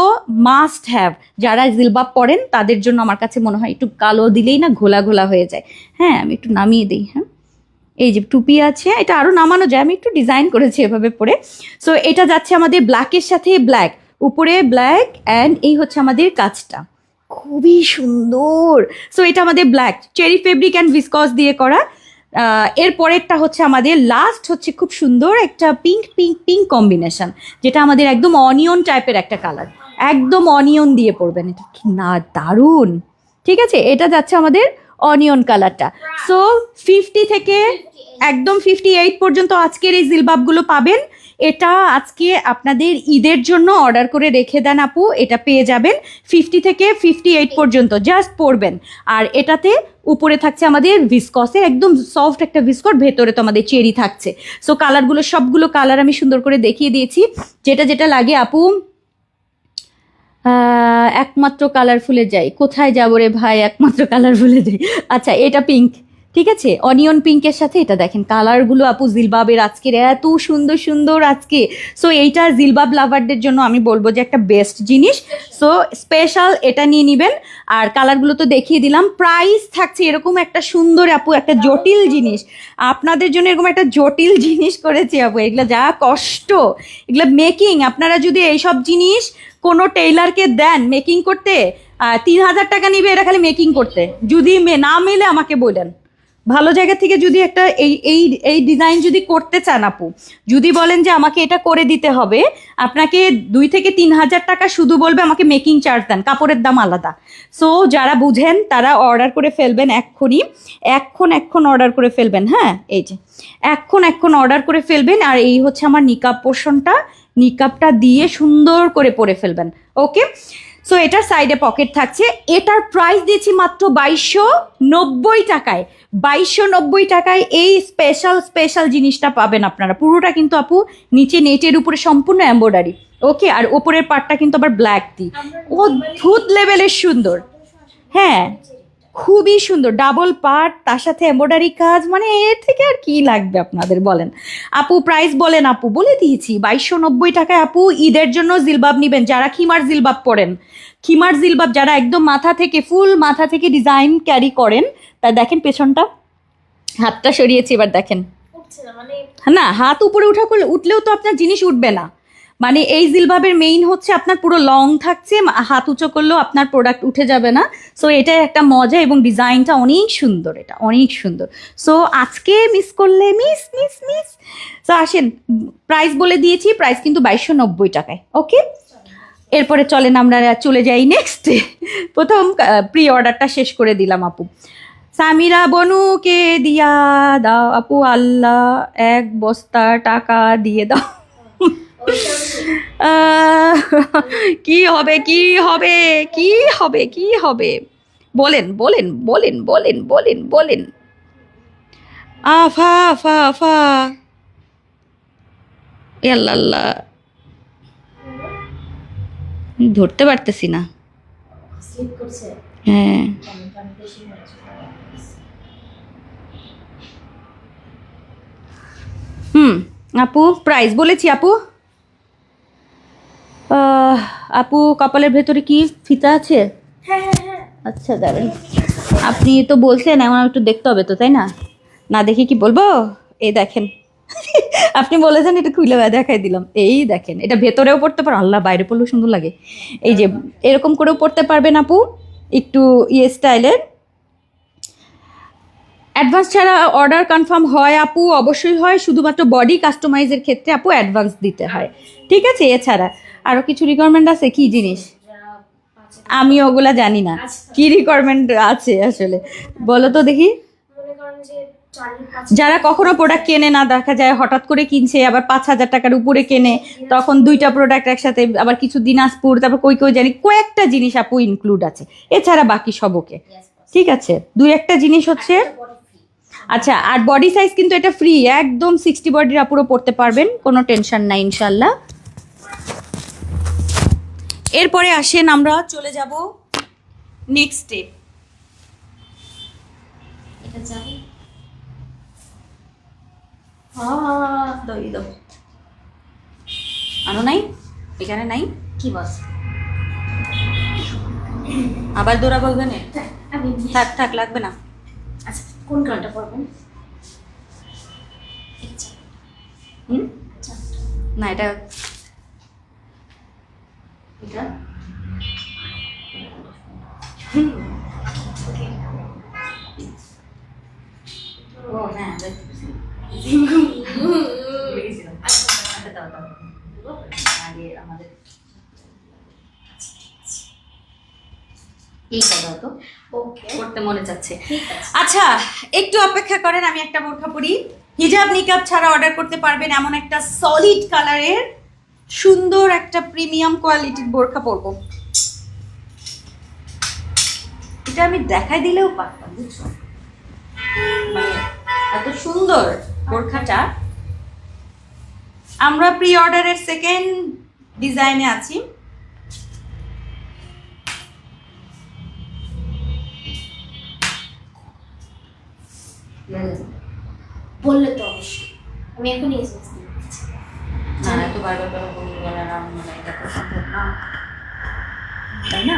মাস্ট হ্যাভ। যারা জিলবাব পরেন তাদের জন্য আমার কাছে মনে হয় একটু কালো দিলেই না ঘোলা ঘোলা হয়ে যায়। হ্যাঁ, আমি একটু নামিয়ে দিই। হ্যাঁ, এই যে টুপি আছে, এটা আরও নামানো যায়, আমি একটু ডিজাইন করেছি এভাবে পরে। সো এটা যাচ্ছে আমাদের ব্ল্যাকের সাথে ব্ল্যাক, উপরে ব্ল্যাক, অ্যান্ড এই হচ্ছে আমাদের কাজটা, খুবই সুন্দর। সো এটা আমাদের black cherry fabric and viscose দিয়ে করা। এর পরেরটা হচ্ছে আমাদের লাস্ট, হচ্ছে খুব সুন্দর একটা পিঙ্ক পিঙ্ক পিঙ্ক কম্বিনেশন, যেটা আমাদের একদম অনিয়ন টাইপের একটা কালার। একদম অনিয়ন দিয়ে পরবেন, এটা কি না দারুণ। ঠিক আছে, এটা যাচ্ছে আমাদের অনিয়ন কালারটা। সো 50 থেকে একদম 58 পর্যন্ত আজকের এই জিলবাবগুলো পাবেন। এটা আজকে আপনাদের ঈদের জন্য অর্ডার করে রেখে দেন আপু, এটা পেয়ে যাবেন 50 থেকে 58 পর্যন্ত, জাস্ট পরবেন। আর এটাতে উপরে থাকছে আমাদের ভিসকসের একদম সফট একটা ভিসকট, ভেতরে তো আমাদের চেরি থাকছে। সো কালারগুলো সবগুলো কালার আমি সুন্দর করে দেখিয়ে দিয়েছি, যেটা যেটা লাগে আপু। একমাত্র কালারফুলে যাই, কোথায় যাবো রে ভাই, একমাত্র কালারফুলে যাই। আচ্ছা, এটা পিঙ্ক, ঠিক আছে, অনিয়ন পিঙ্কের সাথে এটা দেখেন কালারগুলো আপু জিলবাবের আজকের এত সুন্দর সুন্দর আজকে। সো এইটা জিলবাব লাভারদের জন্য আমি বলবো যে একটা বেস্ট জিনিস। সো স্পেশাল এটা নিয়ে নেবেন। আর কালারগুলো তো দেখিয়ে দিলাম, প্রাইস থাকছে এরকম একটা সুন্দর আপু, একটা জটিল জিনিস আপনাদের জন্য, এরকম একটা জটিল জিনিস করেছি আপু। এগুলো যা কষ্ট, এগুলো মেকিং, আপনারা যদি এইসব জিনিস কোনো টেইলারকে দেন মেকিং করতে, 3000 টাকা নিবে এটা খালি মেকিং করতে। যদি না মেলে আমাকে বলেন, ভালো জায়গা থেকে যদি একটা এই এই এই ডিজাইন যদি করতে চান আপু, যদি বলেন যে আমাকে এটা করে দিতে হবে, আপনাকে 2 থেকে 3000 টাকা শুধু বলবে আমাকে মেকিং চার্জ দেন, কাপড়ের দাম আলাদা। সো যারা বুঝেন তারা অর্ডার করে ফেলবেন এক্ষুনি, এখন অর্ডার করে ফেলবেন। হ্যাঁ, এই যে এখন অর্ডার করে ফেলবেন। আর এই হচ্ছে আমার নিকাব পোর্শনটা, নিকাবটা দিয়ে সুন্দর করে পরে ফেলবেন। ওকে, সো এটার সাইডে পকেট থাকছে। এটার প্রাইস দিয়েছি মাত্র 2290 টাকায়। 2290 টাকায় এই স্পেশাল জিনিসটা পাবেন আপনারা। পুরোটা কিন্তু আপু নিচে নেটের উপরে সম্পূর্ণ এমব্রয়ডারি। ওকে, আর ওপরের পার্টটা কিন্তু আবার ব্ল্যাক দি, অদ্ভুত লেভেলের সুন্দর। হ্যাঁ, খুবই সুন্দর, ডাবল পার্ট, তার সাথে এমব্রয়ডারি কাজ, মানে এর থেকে আর কি লাগবে আপনাদের বলেন। আপু প্রাইস বলেন, আপু বলে দিয়েছি 2290 টাকায়। আপু ঈদের জন্য জিলবাব নেবেন যারা খিমার জিলবাব পরেন, খিমার জিলবাব যারা একদম মাথা থেকে ফুল মাথা থেকে ডিজাইন ক্যারি করেন, তা দেখেন পেছনটা, হাতটা সরিয়েছি এবার দেখেন। না, হাত উপরে উঠলেও তো আপনার জিনিস উঠবে না। মানে এই জিলবাবের মেইন হচ্ছে আপনার পুরো লং থাকছে, হাত উঁচু করলেও আপনার প্রোডাক্ট উঠে যাবে না। সো এটাই একটা মজা, এবং ডিজাইনটা অনেক সুন্দর, এটা অনেক সুন্দর। সো আজকে মিস করলে মিস। সো আসেন, প্রাইস বলে দিয়েছি, প্রাইস কিন্তু 2290 টাকায়। ওকে, এরপরে চলেন আমরা চলে যাই নেক্সটে। প্রথম প্রি অর্ডারটা শেষ করে দিলাম আপু। সামিরা বনুকে দিয়া দাও আপু, আল্লাহ 1 বস্তা টাকা দিয়ে দাও। কি হবে কি হবে কি হবে কি হবে, বলেন বলেন বলেন বলেন বলেন বলেন। আফা আফা আফা, আল্লাহ, ধরতে পারতেছি না। হ্যাঁ, আপু প্রাইস বলেছি আপু। আপু কপালের ভেতরে কি ফিতা আছে? আচ্ছা দাঁড়ান, আপনি তো বলছেন, এখন একটু দেখতে হবে তো, তাই না? না দেখে কি বলবো? এই দেখেন, আপনি বলেছেন এটা খুলে দেখাই দিলাম। এই দেখেন, এটা ভেতরেও পড়তে পারো, আল্লাহ বাইরে পড়লেও সুন্দর লাগে। এই যে এরকম করেও পড়তে পারবেন আপু, একটু স্টাইলের। অ্যাডভান্স ছাড়া অর্ডার কনফার্ম হয় আপু? অবশ্যই হয়, শুধুমাত্র বডি কাস্টমাইজের ক্ষেত্রে আপু অ্যাডভান্স দিতে হয়। ঠিক আছে, এছাড়া আরও কিছু রিকোয়ারমেন্ট আছে? কি জিনিস আমি ওগুলা জানি না, কি রিকোয়ারমেন্ট আছে আসলে বলো তো দেখি। যারা কখনো প্রোডাক্ট কেনে না, দেখা যায় হঠাৎ করে কিনছে, আবার 5000 টাকার উপরে কেনে, তখন 2টা প্রোডাক্ট একসাথে, আবার কিছু দিনাজপুর, তারপর কই জানি কয়েকটা জিনিস আপু ইনক্লুড আছে, এছাড়া বাকি সব ওকে। ঠিক আছে, 2-1টা জিনিস হচ্ছে। আচ্ছা, আর বডি সাইজ কিন্তু এটা ফ্রি, একদম 60 বডির আপুরও পড়তে পারবেন, কোনো টেনশন নাই ইনশাল্লাহ। এরপরে আসেন আমরা চলে যাব নেক্সট স্টেপ। এটা যাবে দাও, আনো নাই, এখানে নাই, কি বস আবার দৌড়াবো ওখানে? থাক লাগবে না। আচ্ছা, কোন কালারটা পরবেন? না, এটা ও হ্যাঁ, আগে আমাদের মনে যাচ্ছে। ঠিক আছে। আচ্ছা একটু অপেক্ষা করেন, আমি একটা বোরখা পরি। হিজাব নিকাব ছাড়া অর্ডার করতে পারবেন এমন একটা সলিড কালারের সুন্দর একটা প্রিমিয়াম কোয়ালিটির বোরখা পরবো। এটা আমি দেখাই দিলেও পারতাম, বুঝছো, মানে এত সুন্দর বোরখাটা। আমরা প্রি অর্ডারের সেকেন্ড ডিজাইনে আছি। বললে তো অবশ্যই, আমি এখনই এসেছি। না এত বারবার করে বলতে গেলে না, মানে এটা তো সম্ভব না, তাই না?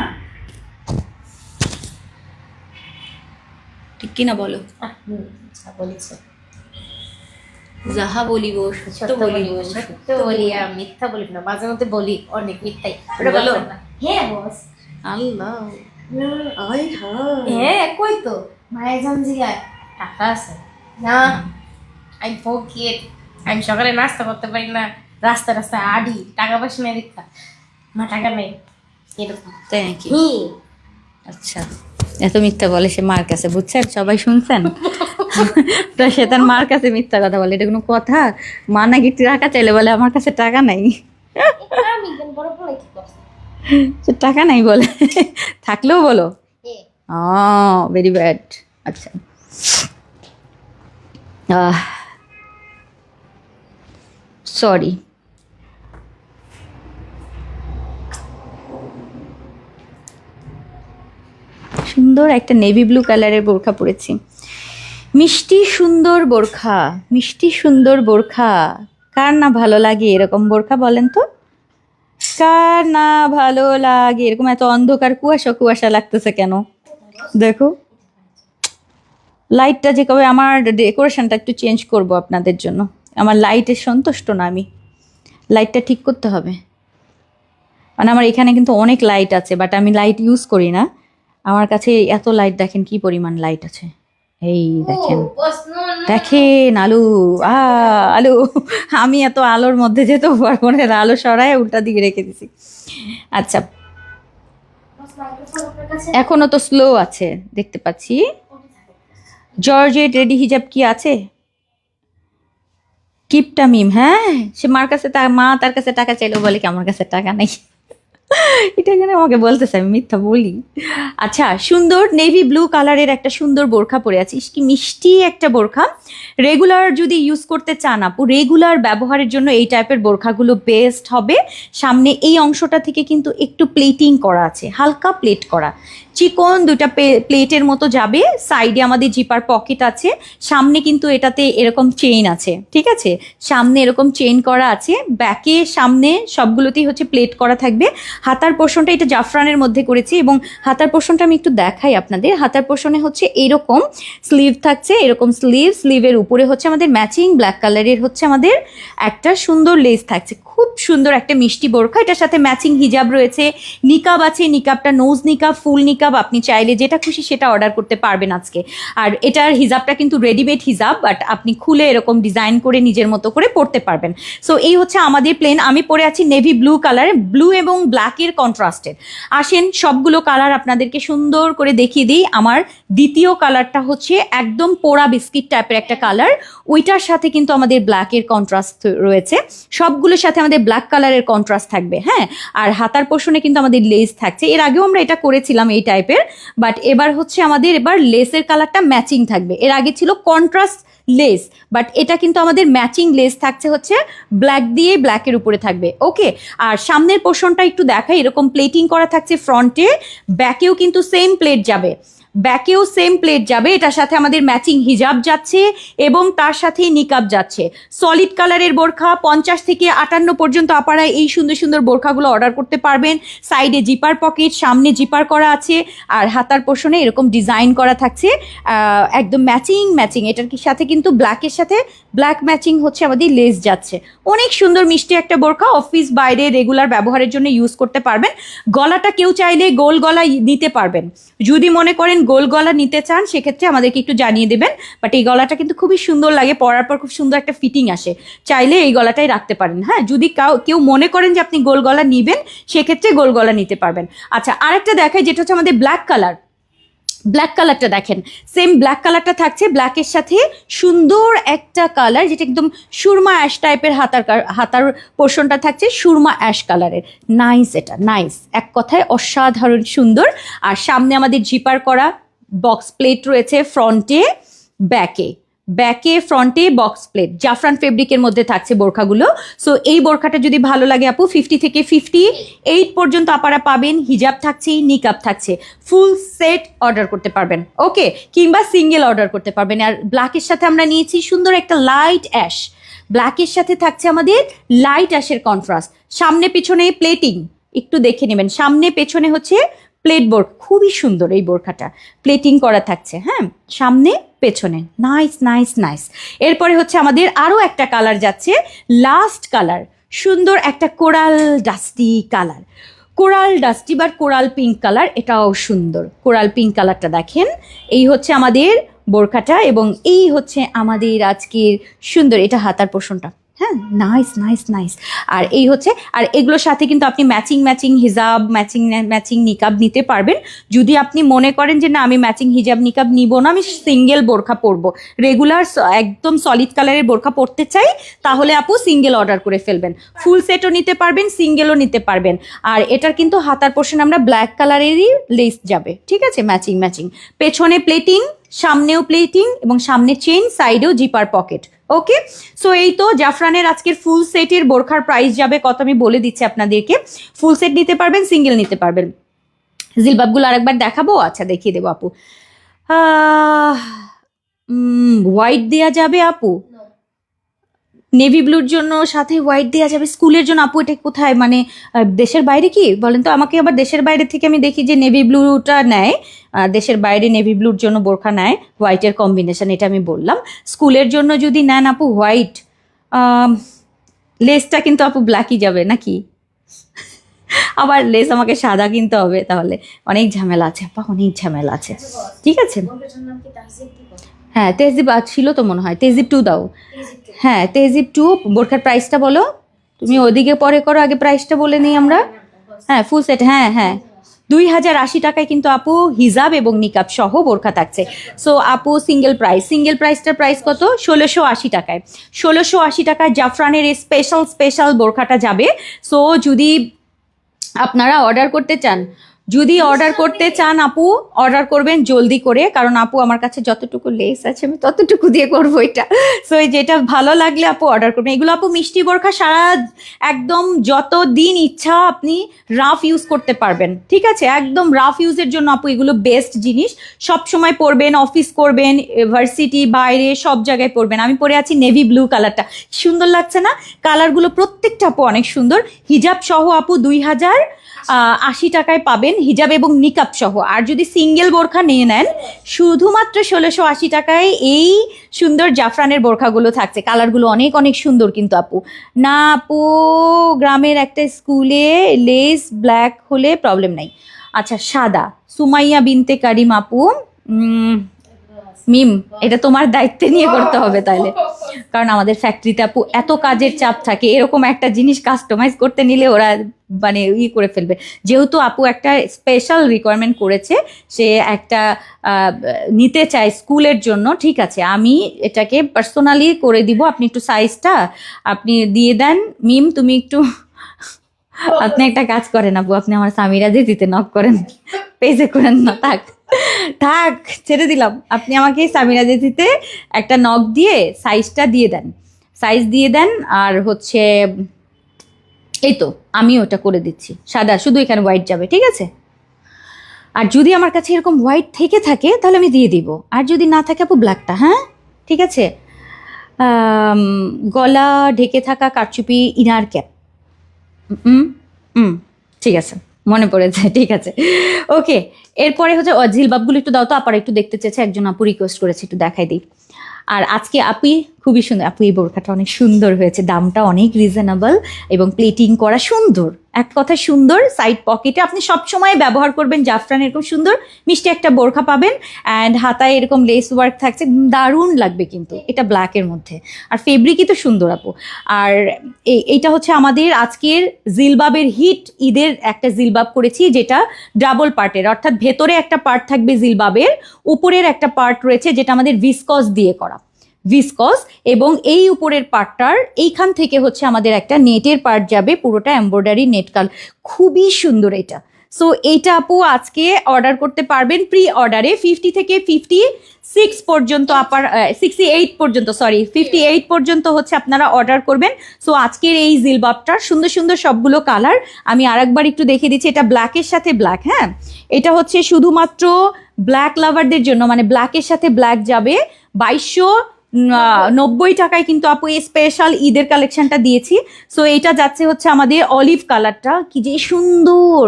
ঠিক কিনা বলো? বলেছে যাহা বলিব সত্য বলিব, সত্য বলি আর মিথ্যা বলি না, মাঝে মধ্যে বলি অনেক মিথ্যাই। ওটা বলো। হ্যাঁ বস। আল্লাহ আয় হায়। হ্যাঁ কই তো মায়ের জান জিগায় টাকা আছে না, আমি ফকির, আমি সকালে নাস্তা করতে পারি না, রাস্তা রাস্তায় আডি, টাকা পয়সা নেই দেখা, মা টাকা নেই এরকম। তাই নাকি? আচ্ছা এত মিথ্যা বলে সে মার কাছে, বুঝছেন? সবাই শুনছেন তো সে তার মার কাছে মিথ্যা কথা বলে, এটা কোনো কথা? মা নাকি টাকা চাইলে বলে আমার কাছে টাকা নাই। আমি কেন বড় বড় কি করছি? সে টাকা নাই বলে, থাকলেও বলো এ ভেরি ব্যাড। আচ্ছা সরি। সুন্দর একটা নেভি ব্লু কালারের বোরখা পরেছি, মিষ্টি সুন্দর বোরখা, মিষ্টি সুন্দর বোরখা। কার না ভালো লাগে এরকম বোরখা বলেন তো? কার না ভালো লাগে এরকম? এত অন্ধকার কুয়াশা কুয়াশা লাগতেছে কেন? দেখো লাইটটা যে কবে, আমার ডেকোরেশনটা একটু চেঞ্জ করব আপনাদের জন্য। আমার লাইটে সন্তুষ্ট না আমি, লাইটটা ঠিক করতে হবে। মানে আমার এখানে কিন্তু অনেক লাইট আছে, বাট আমি লাইট ইউজ করি না। আমার কাছে এত লাইট, দেখেন কি পরিমাণ লাইট আছে, এই দেখেন, বস নো দেখেন আলু আলু। আমি এত আলোর মধ্যে যেতেও পারবো না, আলো সরায় উল্টা দিকে রেখে দিছি। আচ্ছা বস মাইক্রোফোন আপনার কাছে এখনো তো স্লো আছে দেখতে পাচ্ছি। জর্জেট রেডি হিজাব কি আছে? কিপটা মিম, হ্যাঁ সে মার কাছে, মা তার কাছে টাকা চাইলো বলে কি আমার কাছে টাকা নেই। এটা এখানে আমাকে বলতেছে আমি মিথ্যা বলি। আচ্ছা সুন্দর নেভি ব্লু কালারের একটা সুন্দর বোরখা পরে আছি, কি মিষ্টি একটা বোরখা। রেগুলার যদি ইউজ করতে চান আপু, রেগুলার ব্যবহারের জন্য এই টাইপের বোরখাগুলো বেস্ট হবে। সামনে এই অংশটা থেকে কিন্তু একটু প্লেটিং করা আছে, হালকা প্লেট করা, চিকন দুইটা প্লেটের মতো যাবে। সাইডে আমাদের জিপার পকেট আছে, সামনে কিন্তু এটাতে এরকম চেইন আছে, ঠিক আছে, সামনে এরকম চেইন করা আছে, ব্যাকে সামনে সবগুলোতেই হচ্ছে প্লেট করা থাকবে। হাতার পোর্শনটা এটা জাফরানের মধ্যে করেছি, এবং হাতার পোর্শনটা আমি একটু দেখাই আপনাদের। হাতার পোর্শনে হচ্ছে এরকম স্লিভ থাকছে, এরকম স্লিভের উপরে হচ্ছে আমাদের ম্যাচিং ব্ল্যাক কালারের হচ্ছে আমাদের একটা সুন্দর লেস থাকছে। খুব সুন্দর একটা মিষ্টি বোরখা, এটার সাথে ম্যাচিং হিজাব রয়েছে, নিকাব আছে, নিকাবটা নোজ নিকাব, ফুল নিকাব, আপনি চাইলে যেটা খুশি সেটা অর্ডার করতে পারবেন আজকে। আর এটার হিজাবটা কিন্তু রেডিমেড হিজাব, বাট আপনি খুলে এরকম ডিজাইন করে নিজের মতো করে পরতে পারবেন। সো এই হচ্ছে আমাদের প্লেন। আমি পরে আছি নেভি ব্লু কালারে, ব্লু এবং ব্ল্যাকের কন্ট্রাস্টের। আসেন সবগুলো কালার আপনাদেরকে সুন্দর করে দেখিয়ে দিই। আমার দ্বিতীয় কালারটা হচ্ছে একদম পোড়া বিস্কিট টাইপের একটা কালার, ওইটার সাথে কিন্তু আমাদের ব্ল্যাকের কন্ট্রাস্ট রয়েছে। সবগুলোর সাথে আমাদের ব্ল্যাক কালারের কন্ট্রাস্ট থাকবে, হ্যাঁ। আর হাতার পোর্শনে কিন্তু আমাদের লেস থাকছে, এর আগেও আমরা এটা করেছিলাম এই টাইপের, বাট এবার হচ্ছে আমাদের এবার লেসের কালারটা ম্যাচিং থাকবে। এর আগে ছিল কন্ট্রাস্ট লেস, বাট এটা কিন্তু আমাদের ম্যাচিং লেস থাকছে হচ্ছে ব্ল্যাক দিয়ে, ব্ল্যাকের উপরে থাকবে, ওকে। আর সামনের পোর্শনটা একটু দেখাই, এরকম প্লেটিং করা থাকছে ফ্রন্টে, ব্যাকেও কিন্তু সেম প্লেট যাবে, ব্যাকেও সেম প্লেট যাবে। এটার সাথে আমাদের ম্যাচিং হিজাব যাচ্ছে এবং তার সাথে নিকাব যাচ্ছে। সলিড কালারের বোরখা 50 থেকে 58 পর্যন্ত আপনারা এই সুন্দর সুন্দর বোরখাগুলো অর্ডার করতে পারবেন। সাইডে জিপার পকেট, সামনে জিপার করা আছে, আর হাতার পোর্শনে এরকম ডিজাইন করা থাকছে, একদম ম্যাচিং। এটার সাথে কিন্তু ব্ল্যাকের সাথে ব্ল্যাক ম্যাচিং হচ্ছে আমাদের লেস যাচ্ছে। অনেক সুন্দর মিষ্টি একটা বোরখা, অফিস বাইরে রেগুলার ব্যবহারের জন্য ইউজ করতে পারবেন। গলাটা কেউ চাইলে গোল গলা নিতে পারবেন, যদি মনে করেন গোল গলা নিতে চান সেক্ষেত্রে আমাদেরকে একটু জানিয়ে দেবেন। বাট এই গলাটা কিন্তু খুবই সুন্দর লাগে, পরার পর খুব সুন্দর একটা ফিটিং আসে, চাইলে এই গলাটাই রাখতে পারেন, হ্যাঁ। যদি কেউ মনে করেন যে আপনি গোল গলা নিবেন সেক্ষেত্রে গোল গলা নিতে পারবেন। আচ্ছা আরেকটা দেখাই, যেটা হচ্ছে আমাদের ব্ল্যাক কালার। ব্ল্যাক কালারটা দেখেন, সেম ব্ল্যাক কালারটা থাকছে, ব্ল্যাকের সাথে সুন্দর একটা কালার যেটা একদম সুরমা অ্যাশ টাইপের হাতার পোর্শনটা থাকছে সুরমা অ্যাশ কালারের। নাইস, এটা নাইস, এক কথায় অসাধারণ সুন্দর। আর সামনে আমাদের জিপার করা বক্স প্লেট রয়েছে, ফ্রন্টে ব্যাকে ফ্রন্টে বক্স প্লেট, জাফরান ফেব্রিকের মধ্যে থাকছে বোরখাগুলো। সো এই বোরখাটা যদি ভালো লাগে আপু 50 থেকে 58 পর্যন্ত আপনারা পাবেন। হিজাব থাকছে, নিকাব থাকছে, ফুল সেট অর্ডার করতে পারবেন, ওকে, কিংবা সিঙ্গেল অর্ডার করতে পারবেন। আর ব্ল্যাকের সাথে আমরা নিয়েছি সুন্দর একটা লাইট অ্যাশ, ব্ল্যাকের সাথে থাকছে আমাদের লাইট অ্যাশের কন্ট্রাস্ট। সামনে পিছনে প্লেটিং একটু দেখে নেবেন, সামনে পেছনে হচ্ছে প্লেট বোর্ড, খুবই সুন্দর এই বোরখাটা, প্লেটিং করা থাকছে, হ্যাঁ, সামনে পেছনে, নাইস নাইস নাইস। এরপরে হচ্ছে আমাদের আরও একটা কালার যাচ্ছে, লাস্ট কালার, সুন্দর একটা coral dusty colour, coral dusty বা কোরাল পিঙ্ক কালার, এটাও সুন্দর। কোরাল পিঙ্ক কালারটা দেখেন, এই হচ্ছে আমাদের বোরখাটা এবং এই হচ্ছে আমাদের আজকের সুন্দর, এটা হাতার পোর্শনটা, হ্যাঁ, নাইস নাইস নাইস। আর এই হচ্ছে, আর এগুলোর সাথে কিন্তু আপনি ম্যাচিং হিজাব, ম্যাচিং নিকাব নিতে পারবেন। যদি আপনি মনে করেন যে না আমি ম্যাচিং হিজাব নিকাব নিব না, আমি সিঙ্গেল বোরখা পরবো, রেগুলার একদম সলিড কালারের বোরখা পরতে চাই, তাহলে আপু সিঙ্গেল অর্ডার করে ফেলবেন। ফুল সেটও নিতে পারবেন, সিঙ্গেলও নিতে পারবেন। আর এটার কিন্তু হাতার পোর্শন আমরা ব্ল্যাক কালারেরই লেস যাবে, ঠিক আছে, ম্যাচিং, পেছনে প্লেটিং, সামনেও প্লেটিং এবং সামনে চেইন, সাইডেও জিপার পকেট, ওকে। সো এই তো জাফরানের আজকের ফুল সেটের বোরখার প্রাইস যাবে কত আমি বলে দিচ্ছি আপনাদেরকে। ফুল সেট নিতে পারবেন, সিঙ্গেল নিতে পারবেন। জিলবাবগুলো আরেকবার দেখাবো, আচ্ছা দেখিয়ে দেবো আপু। হোয়াইট দেয়া যাবে আপু, নেভি ব্লুর জন্য সাথে হোয়াইট দেওয়া যাবে, স্কুলের জন্য আপু এটা কোথায়, মানে দেশের বাইরে কি বলেন তো আমাকে? আবার দেশের বাইরে থেকে আমি দেখি যে নেভি ব্লুটা নেয়, দেশের বাইরে নেভি ব্লুর জন্য বোরখা নেয় হোয়াইটের কম্বিনেশন, এটা আমি বললাম। স্কুলের জন্য যদি নেন আপু হোয়াইট, লেসটা কিন্তু আপু ব্ল্যাকই যাবে নাকি? আবার লেস আমাকে সাদা কিনতে হবে, তাহলে অনেক ঝামেলা আছে আপা, অনেক ঝামেলা আছে, ঠিক আছে। হ্যাঁ, তেহজিব ছিল তো মনে হয়, তেহজিব 2 দাও। হ্যাঁ, তেহজিব 2 বোরখার প্রাইসটা বলো, তুমি ওদিকে পরে করো, আগে প্রাইসটা বলে নিই আমরা। হ্যাঁ, ফুল সেট, হ্যাঁ 2080 টাকায় কিন্তু আপু হিজাব এবং নিকাব সহ বোরখা থাকছে। সো আপু সিঙ্গেল প্রাইসটার প্রাইস কত? 1680 টাকায়, 1680 টাকায় জাফরানের এই স্পেশাল বোরখাটা যাবে। সো যদি আপনারা অর্ডার করতে চান আপু অর্ডার করবেন জলদি করে, কারণ আপু আমার কাছে যতটুকু লেস আছে আমি ততটুকু দিয়ে করবো এটা। সো যেটা ভালো লাগলে আপু অর্ডার করবেন। এগুলো আপু মিষ্টি বোরখা, সারা একদম যত দিন ইচ্ছা আপনি রাফ ইউজ করতে পারবেন, ঠিক আছে, একদম রাফ ইউজের জন্য আপু এগুলো বেস্ট জিনিস। সব সময় পরবেন, অফিস করবেন, ভার্সিটি, বাইরে সব জায়গায় পরবেন। আমি পরে আছি নেভি ব্লু কালারটা, সুন্দর লাগছে না? কালারগুলো প্রত্যেকটা আপু অনেক সুন্দর। হিজাব সহ আপু 2080 টাকায় পাবেন, হিজাব এবং নিকাব সহ। আর যদি সিঙ্গেল বোরখা নিয়ে নেন শুধুমাত্র 1680 টাকায় এই সুন্দর জাফরানের বোরখাগুলো থাকছে। কালারগুলো অনেক সুন্দর কিন্তু আপু। না আপু, গ্রামের একটা স্কুলে লেস ব্ল্যাক হলে প্রবলেম নাই। আচ্ছা, সাদা, সুমাইয়া বিনতে কারিম আপু, মিম এটা তোমার দায়িত্বে নিয়ে করতে হবে তাহলে, কারণ আমাদের ফ্যাক্টরিতে আপু এত কাজের চাপ থাকে, এরকম একটা জিনিস কাস্টমাইজ করতে নিলে ওরা মানে করে ফেলবে। যেহেতু আপু একটা স্পেশাল রিকোয়ারমেন্ট করেছে, সে একটা নিতে চায় স্কুলের জন্য, ঠিক আছে, আমি এটাকে পার্সোনালি করে দিব। আপনি একটু সাইজটা আপনি দিয়ে দেন। মিম তুমি একটু আপনি একটা কাজ করেন আপু, আপনি আমার সামিরা দিতে নক করেন, পেজে করেন না, থাক ছেড়ে দিলাম। আপনি আমাকে সামিরা দিতে একটা নক দিয়ে সাইজটা দিয়ে দেন। আর হচ্ছে এই তো আমি ওটা করে দিচ্ছি, সাদা, শুধু এখানে হোয়াইট যাবে, ঠিক আছে। আর যদি আমার কাছে এরকম হোয়াইট থেকে থাকে তাহলে আমি দিয়ে দিব, আর যদি না থাকে আপু ব্ল্যাকটা, হ্যাঁ ঠিক আছে। গলা ঢেকে থাকা কারচুপি ইনার ক্যাপ, ঠিক আছে, মনে পড়েছে, ঠিক আছে, ওকে। এরপরে হচ্ছে জিলবাবগুলো একটু দাও তো, আপার একটু দেখতে চেয়েছে, একজন আপু রিকোয়েস্ট করেছে, একটু দেখাই দিই। আর আজকে আপু খুবই সুন্দর, আপু এই বোরখাটা অনেক সুন্দর হয়েছে, দামটা অনেক রিজনেবল এবং প্লেটিং করা সুন্দর, এক কথা সুন্দর সাইড পকেটে আপনি সব সময় ব্যবহার করবেন। জাফরান এরকম সুন্দর মিষ্টি একটা বোরখা পাবেন, অ্যান্ড হাতায় এরকম লেস ওয়ার্ক থাকছে, দারুণ লাগবে কিন্তু এটা ব্ল্যাকের মধ্যে। আর ফেব্রিকই তো সুন্দর আপু। আর এইটা হচ্ছে আমাদের আজকের জিলবাবের হিট ঈদের একটা জিলবাব করেছি, যেটা ডাবল পার্টের, অর্থাৎ ভেতরে একটা পার্ট থাকবে জিলবাবের, উপরের একটা পার্ট রয়েছে যেটা আমাদের ভিসকস দিয়ে করা, ভিসকস, এবং এই উপরের পার্টটার এইখান থেকে হচ্ছে আমাদের একটা নেটের পার্ট যাবে, পুরোটা এমব্রয়ডারি নেট কাল, খুবই সুন্দর এটা। সো এইটা আপু আজকে অর্ডার করতে পারবেন প্রি অর্ডারে 50 থেকে 56 পর্যন্ত, 68 পর্যন্ত, 58 পর্যন্ত হচ্ছে আপনারা অর্ডার করবেন। সো আজকের এই জিলবাবটার সুন্দর সুন্দর সবগুলো কালার আমি আরেকবার একটু দেখিয়ে দিচ্ছি। এটা ব্ল্যাকের সাথে ব্ল্যাক, হ্যাঁ এটা হচ্ছে শুধুমাত্র ব্ল্যাক লাভারদের জন্য, মানে ব্ল্যাকের সাথে ব্ল্যাক যাবে। 2290 টাকায় কিন্তু আপু এই স্পেশাল ঈদের কালেকশনটা দিয়েছি। সো এইটা যাচ্ছে হচ্ছে আমাদের অলিভ কালারটা, কি যে সুন্দর,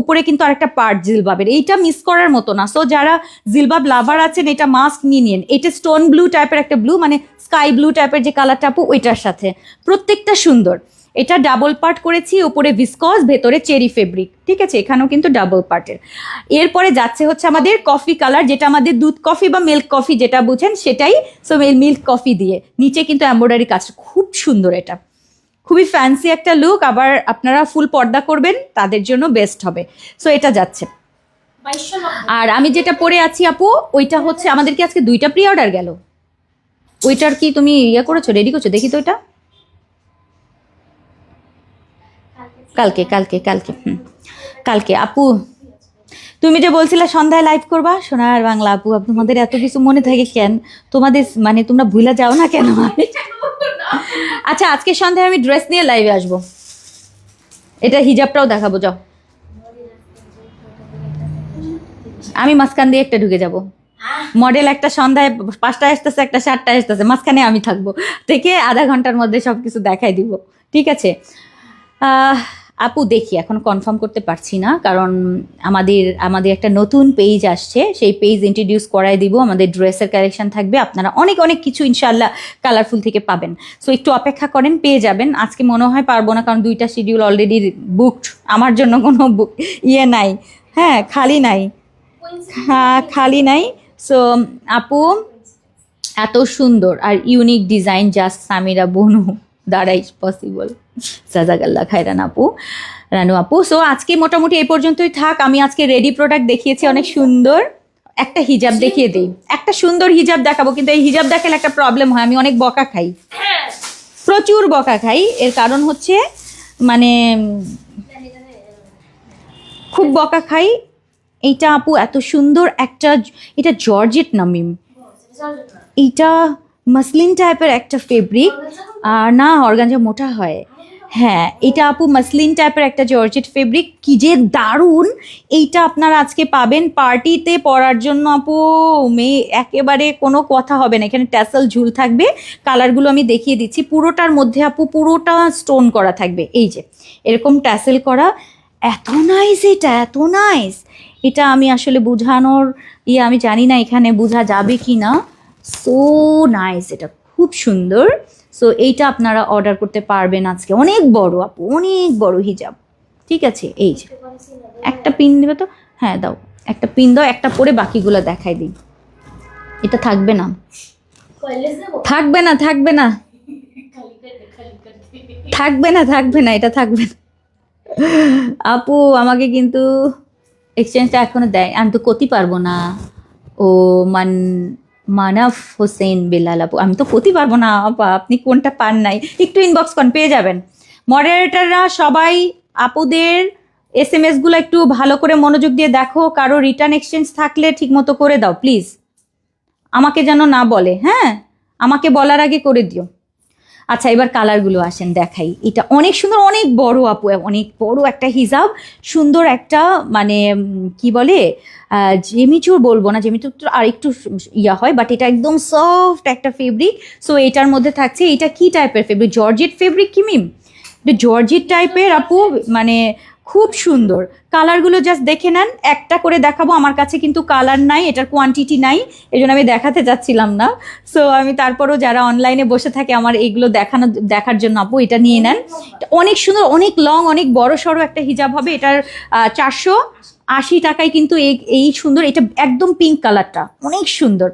উপরে কিন্তু আরেকটা পার্ট জিলবাবের, এইটা মিস করার মতো না। সো যারা জিলবাব লাভার আছেন এটা মাস্ক নিয়ে নিন। এটা স্টোন ব্লু টাইপের একটা ব্লু, মানে স্কাই ব্লু টাইপের যে কালারটা আপু, ওইটার সাথে প্রত্যেকটা সুন্দর। এটা ডাবল পার্ট করেছি, উপরে ভিসকস, ভেতরে চেরি ফেব্রিক, ঠিক আছে, এখানেও কিন্তু ডাবল পার্টের। এরপরে যাচ্ছে হচ্ছে আমাদের কফি কালার, যেটা আমাদের দুধ কফি বা মিল্ক কফি যেটা বুঝেন সেটাই। সো মিল্ক কফি দিয়ে নিচে কিন্তু এমব্রয়ডারি কাজ, খুব সুন্দর, এটা খুবই ফ্যান্সি একটা লুক। আবার আপনারা ফুল পর্দা করবেন তাদের জন্য বেস্ট হবে। সো এটা যাচ্ছে। 2290। আর আমি যেটা পরে আছি আপু, ওইটা হচ্ছে আমাদের কি আজকে 2টা প্রি অর্ডার গেল, ওইটার কি তুমি ইয়ে করেছো, রেডি করছো, দেখি তো ওইটা। কালকে কালকে কালকে কালকে আপু তুমি যে বলছিলে সন্ধ্যায় লাইভ করবা, সোনার বাংলা আপু, তোমাদের এত কিছু মনে থাকে কেন? তোমাদের মানে তোমরা ভুলে যাও না কেন? আচ্ছা আজকে সন্ধ্যায় আমি ড্রেস নিয়ে লাইভে আসবো, এটা হিজাবটাও দেখাবো, যাও। আমি মাঝখান দিয়ে একটা ঢুকে যাব, মডেল একটা সন্ধ্যায় 5টায় আসতেছে, একটা 7টায় আসতেছে, মাঝখানে আমি থাকবো, থেকে আধা ঘন্টার মধ্যে সবকিছু দেখাই দিব, ঠিক আছে? আপু দেখি, এখন কনফার্ম করতে পারছি না, কারণ আমাদের একটা নতুন পেজ আসছে, সেই পেজ ইন্ট্রোডিউস করাই দিব, আমাদের ড্রেসের কালেকশন থাকবে, আপনারা অনেক অনেক কিছু ইনশাল্লাহ কালারফুল থেকে পাবেন। সো একটু অপেক্ষা করেন, পেয়ে যাবেন। আজকে মনে হয় পারবো না, কারণ 2টা শিডিউল অলরেডি বুকড, আমার জন্য কোনো ইয়ে নাই, হ্যাঁ খালি নাই, হ্যাঁ খালি নাই। সো আপু এত সুন্দর আর ইউনিক ডিজাইন জাস্ট সামিরা বনু দ্বারাই পসিবল। জাজাকাল্লাহ খায়রান আপু, রানু আপু। সো আজকে মোটামুটি এই পর্যন্তই থাক। আমি আজকে রেডি প্রোডাক্ট দেখিয়েছি অনেক সুন্দর, একটা হিজাব দেখিয়ে দিই, একটা সুন্দর হিজাব দেখাবো, কিন্তু এই হিজাব দেখালে একটা প্রবলেম হয়, আমি অনেক বকা খাই, প্রচুর বকা খাই। এর কারণ হচ্ছে মানে খুব বকা খাই। এইটা আপু এত সুন্দর একটা, এটা জর্জেট না মিম, এইটা মাসলিন টাইপের একটা ফেব্রিক, আর না অর্গানজা মোটা হয়, হ্যাঁ এটা আপু মাসলিন টাইপের একটা জর্জেট ফেব্রিক, কি যে দারুণ। এইটা আপনারা আজকে পাবেন পার্টিতে পরার জন্য আপু, মেয়ে একেবারে কোনো কথা হবে না। এখানে ট্যাসেল ঝুল থাকবে, কালারগুলো আমি দেখিয়ে দিচ্ছি। পুরোটার মধ্যে আপু পুরোটা স্টোন করা থাকবে, এই যে এরকম ট্যাসেল করা, এত নাইস, এটা এত নাইস। এটা আমি আসলে বোঝানোর আমি জানি না এখানে বোঝা যাবে কি না। সো নাইস, এটা খুব সুন্দর। সো এইটা আপনারা অর্ডার করতে পারবেন আজকে, অনেক বড় আপু, অনেক বড় হিজাব, ঠিক আছে? এই যে একটা পিন দেবে তো, হ্যাঁ দাও, একটা পিন দাও, একটা পরে বাকিগুলো দেখাই দিই। এটা থাকবে না, থাকবে না, থাকবে না, থাকবে না, থাকবে না, এটা থাকবে না আপু। আমাকে কিন্তু এক্সচেঞ্জটা এখনো দেয়, আমি তো করতে পারবো না। ও মানাফ হোসেন বেলাল আপু, আমি তো করতে পারবো না আপা, আপনি কোনটা পান নাই একটু ইনবক্স করেন, পেয়ে যাবেন। মডারেটররা সবাই আপুদের SMS-গুলো একটু ভালো করে মনোযোগ দিয়ে দেখো, কারো রিটার্ন এক্সচেঞ্জ থাকলে ঠিক মতো করে দাও প্লিজ, আমাকে যেন না বলে, হ্যাঁ আমাকে বলার আগে করে দিও। আচ্ছা এবার কালারগুলো আসেন দেখাই। এটা অনেক সুন্দর, অনেক বড় আপু, অনেক বড় একটা হিজাব, সুন্দর একটা মানে কি বলে জেমিচুর বলবো না, জেমিচুর আর একটু ইয়া হয়, বাট এটা একদম সফট একটা ফেব্রিক। সো এটার মধ্যে থাকছে, এটা কি টাইপের ফেব্রিক, জর্জেট ফেব্রিক কি মিম? এটা জর্জেট টাইপের আপু, মানে খুব সুন্দর। কালারগুলো জাস্ট দেখে নেন, একটা করে দেখাবো, আমার কাছে কিন্তু কালার নাই, এটার কোয়ান্টিটি নাই, এই জন্য আমি দেখাতে চাচ্ছিলাম না। সো আমি তারপরও যারা অনলাইনে বসে থাকে আমার এইগুলো দেখার জন্য, আপু এটা নিয়ে নেন। এটা অনেক সুন্দর, অনেক লং, অনেক বড় সড়ো একটা হিজাব হবে। এটার 480 টাকায় কিন্তু এই সুন্দর, এটা একদম পিঙ্ক কালারটা অনেক সুন্দর,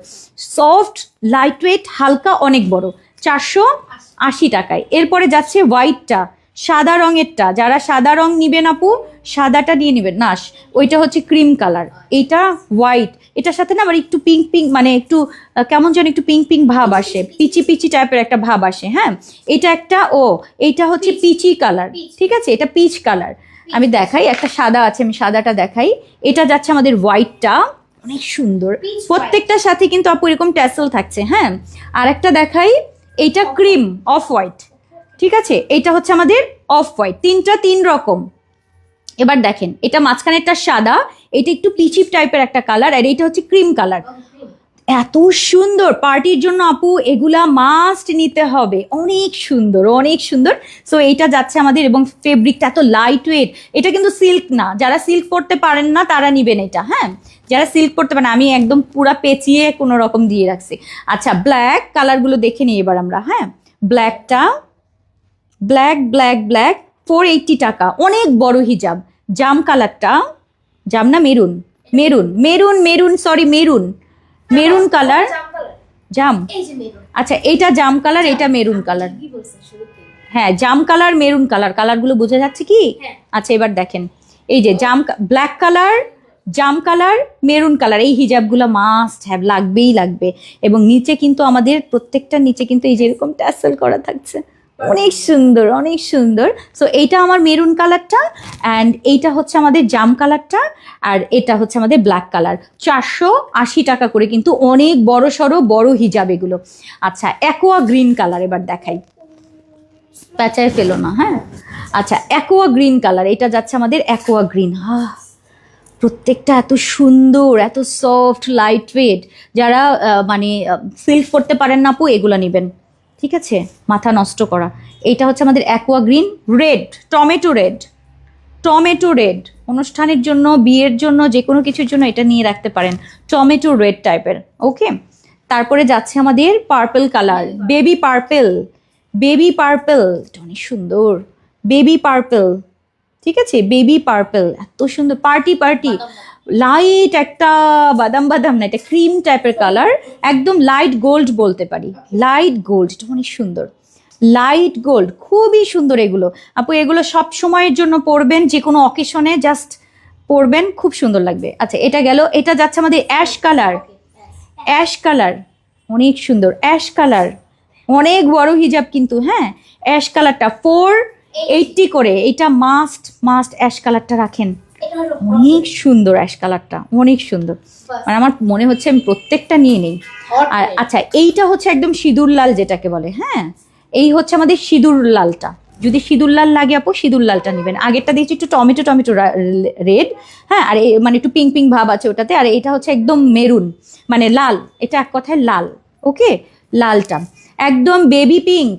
সফট, লাইট ওয়েট, হালকা, অনেক বড়, 480 টাকায়। এরপরে যাচ্ছে হোয়াইটটা, সাদা রঙেরটা, যারা সাদা রং নিবেন আপু সাদাটা নিয়ে নেবেন না, ওইটা হচ্ছে ক্রিম কালার, এইটা হোয়াইট, এটার সাথে না আবার একটু পিঙ্ক পিঙ্ক, মানে একটু কেমন যেন একটু পিঙ্ক পিঙ্ক ভাব আসে, পিচি পিচি টাইপের একটা ভাব আসে। হ্যাঁ, এটা একটা, এইটা হচ্ছে পিচি কালার, ঠিক আছে, এটা পিচ কালার। আমি দেখাই, একটা সাদা আছে, আমি সাদাটা দেখাই। এটা যাচ্ছে আমাদের হোয়াইটটা, অনেক সুন্দর, প্রত্যেকটার সাথে কিন্তু আপু এরকম ট্যাসেল থাকছে। হ্যাঁ, আর একটা দেখাই, এইটা ক্রিম অফ হোয়াইট, ঠিক আছে, এইটা হচ্ছে আমাদের অফ হোয়াইট, তিন রকম। এবার দেখেন, এটা মাঝখানেরটা সাদা, এটা একটু পিচি টাইপের একটা কালার, আর এইটা হচ্ছে ক্রিম কালার। এত সুন্দর পার্টির জন্য আপু, এগুলা মাস্ট নিতে হবে, অনেক সুন্দর, অনেক সুন্দর। সো এইটা যাচ্ছে আমাদের, এবং ফেব্রিকটা এত লাইট ওয়েট, এটা কিন্তু সিল্ক না, যারা সিল্ক পরতে পারেন না তারা নিবেন এটা। হ্যাঁ, যারা সিল্ক পরতে পারেন, আমি একদম পুরা পেঁচিয়ে কোনো রকম দিয়ে রাখছি। আচ্ছা, ব্ল্যাক কালারগুলো দেখে নিই এবার আমরা। হ্যাঁ, ব্ল্যাকটা, ব্ল্যাক 480 টাকা, অনেক বড় হিজাব। জাম কালারটা, জাম না মেরুন, সরি মেরুন কালার, জাম, আচ্ছা এইটা জাম কালার, এটা মেরুন কালার। হ্যাঁ, জাম কালার, মেরুন কালার, কালারগুলো বোঝা যাচ্ছে কি? আচ্ছা, এবার দেখেন, এই যে ব্ল্যাক কালার, জাম কালার, মেরুন কালার, এই হিজাবগুলো মাস্ট হ্যাভ, লাগবে। এবং নিচে কিন্তু আমাদের প্রত্যেকটা নিচে কিন্তু এই যে এরকম ট্যাসেল করা থাকছে, অনেক সুন্দর, অনেক সুন্দর। সো এইটা আমার মেরুন কালারটা, অ্যান্ড এইটা হচ্ছে আমাদের জাম কালারটা, আর এটা হচ্ছে আমাদের ব্ল্যাক কালার। 480 টাকা করে কিন্তু, অনেক বড় সড়ো বড় হিজাব এগুলো। আচ্ছা, অ্যাকোয়া গ্রিন কালার এবার দেখাই, প্যাঁচায় ফেলো না। হ্যাঁ, আচ্ছা, অ্যাকোয়া গ্রিন কালার, এটা যাচ্ছে আমাদের অ্যাকোয়া গ্রিন। প্রত্যেকটা এত সুন্দর, এত সফট, লাইট ওয়েট, যারা মানে সিল্ক করতে পারেন না আপু, এগুলো নেবেন, ঠিক আছে, মাথা নষ্ট করা। এইটা হচ্ছে আমাদের aqua green, red, tomato red, অনুষ্ঠানের জন্য, বিয়ের জন্য, যে কোনো কিছুর জন্য এটা নিয়ে রাখতে পারেন, টমেটো রেড টাইপের। ওকে, তারপরে যাচ্ছে আমাদের পার্পল কালার, বেবি পার্পল, এটা অনেক সুন্দর, বেবি পার্পল, ঠিক আছে, বেবি পার্পল, এত সুন্দর, পার্টি লাইট একটা বাদাম না, এটা ক্রিম টাইপের কালার, একদম লাইট গোল্ড বলতে পারি, লাইট গোল্ড, এটা অনেক সুন্দর, লাইট গোল্ড, খুবই সুন্দর এগুলো আপু। এগুলো সব সময়ের জন্য পরবেন, যে কোনো অকেশনে জাস্ট পরবেন, খুব সুন্দর লাগবে। আচ্ছা, এটা গেল। এটা যাচ্ছে আমাদের অ্যাশ কালার, অনেক সুন্দর অ্যাশ কালার, অনেক বড় হিজাব কিন্তু। হ্যাঁ, অ্যাশ কালারটা 480 করে, এটা মাস্ট অ্যাশ কালারটা রাখেন, অনেক সুন্দর অ্যাশ কালারটা, অনেক সুন্দর, মানে আমার মনে হচ্ছে আমি প্রত্যেকটা নিয়ে নেই। আর আচ্ছা, এইটা হচ্ছে একদম সিঁদুর লাল যেটাকে বলে। হ্যাঁ, এই হচ্ছে আমাদের সিঁদুর লালটা, যদি সিঁদুর লাল লাগে আপু সিঁদুর লালটা নেবেন। আগেরটা দিয়েছি একটু টমেটো রেড, হ্যাঁ, আর মানে একটু পিঙ্ক ভাব আছে ওটাতে, আর এটা হচ্ছে একদম মেরুন, মানে লাল, এটা এক কথায় লাল। ওকে, লালটা একদম বেবি পিঙ্ক,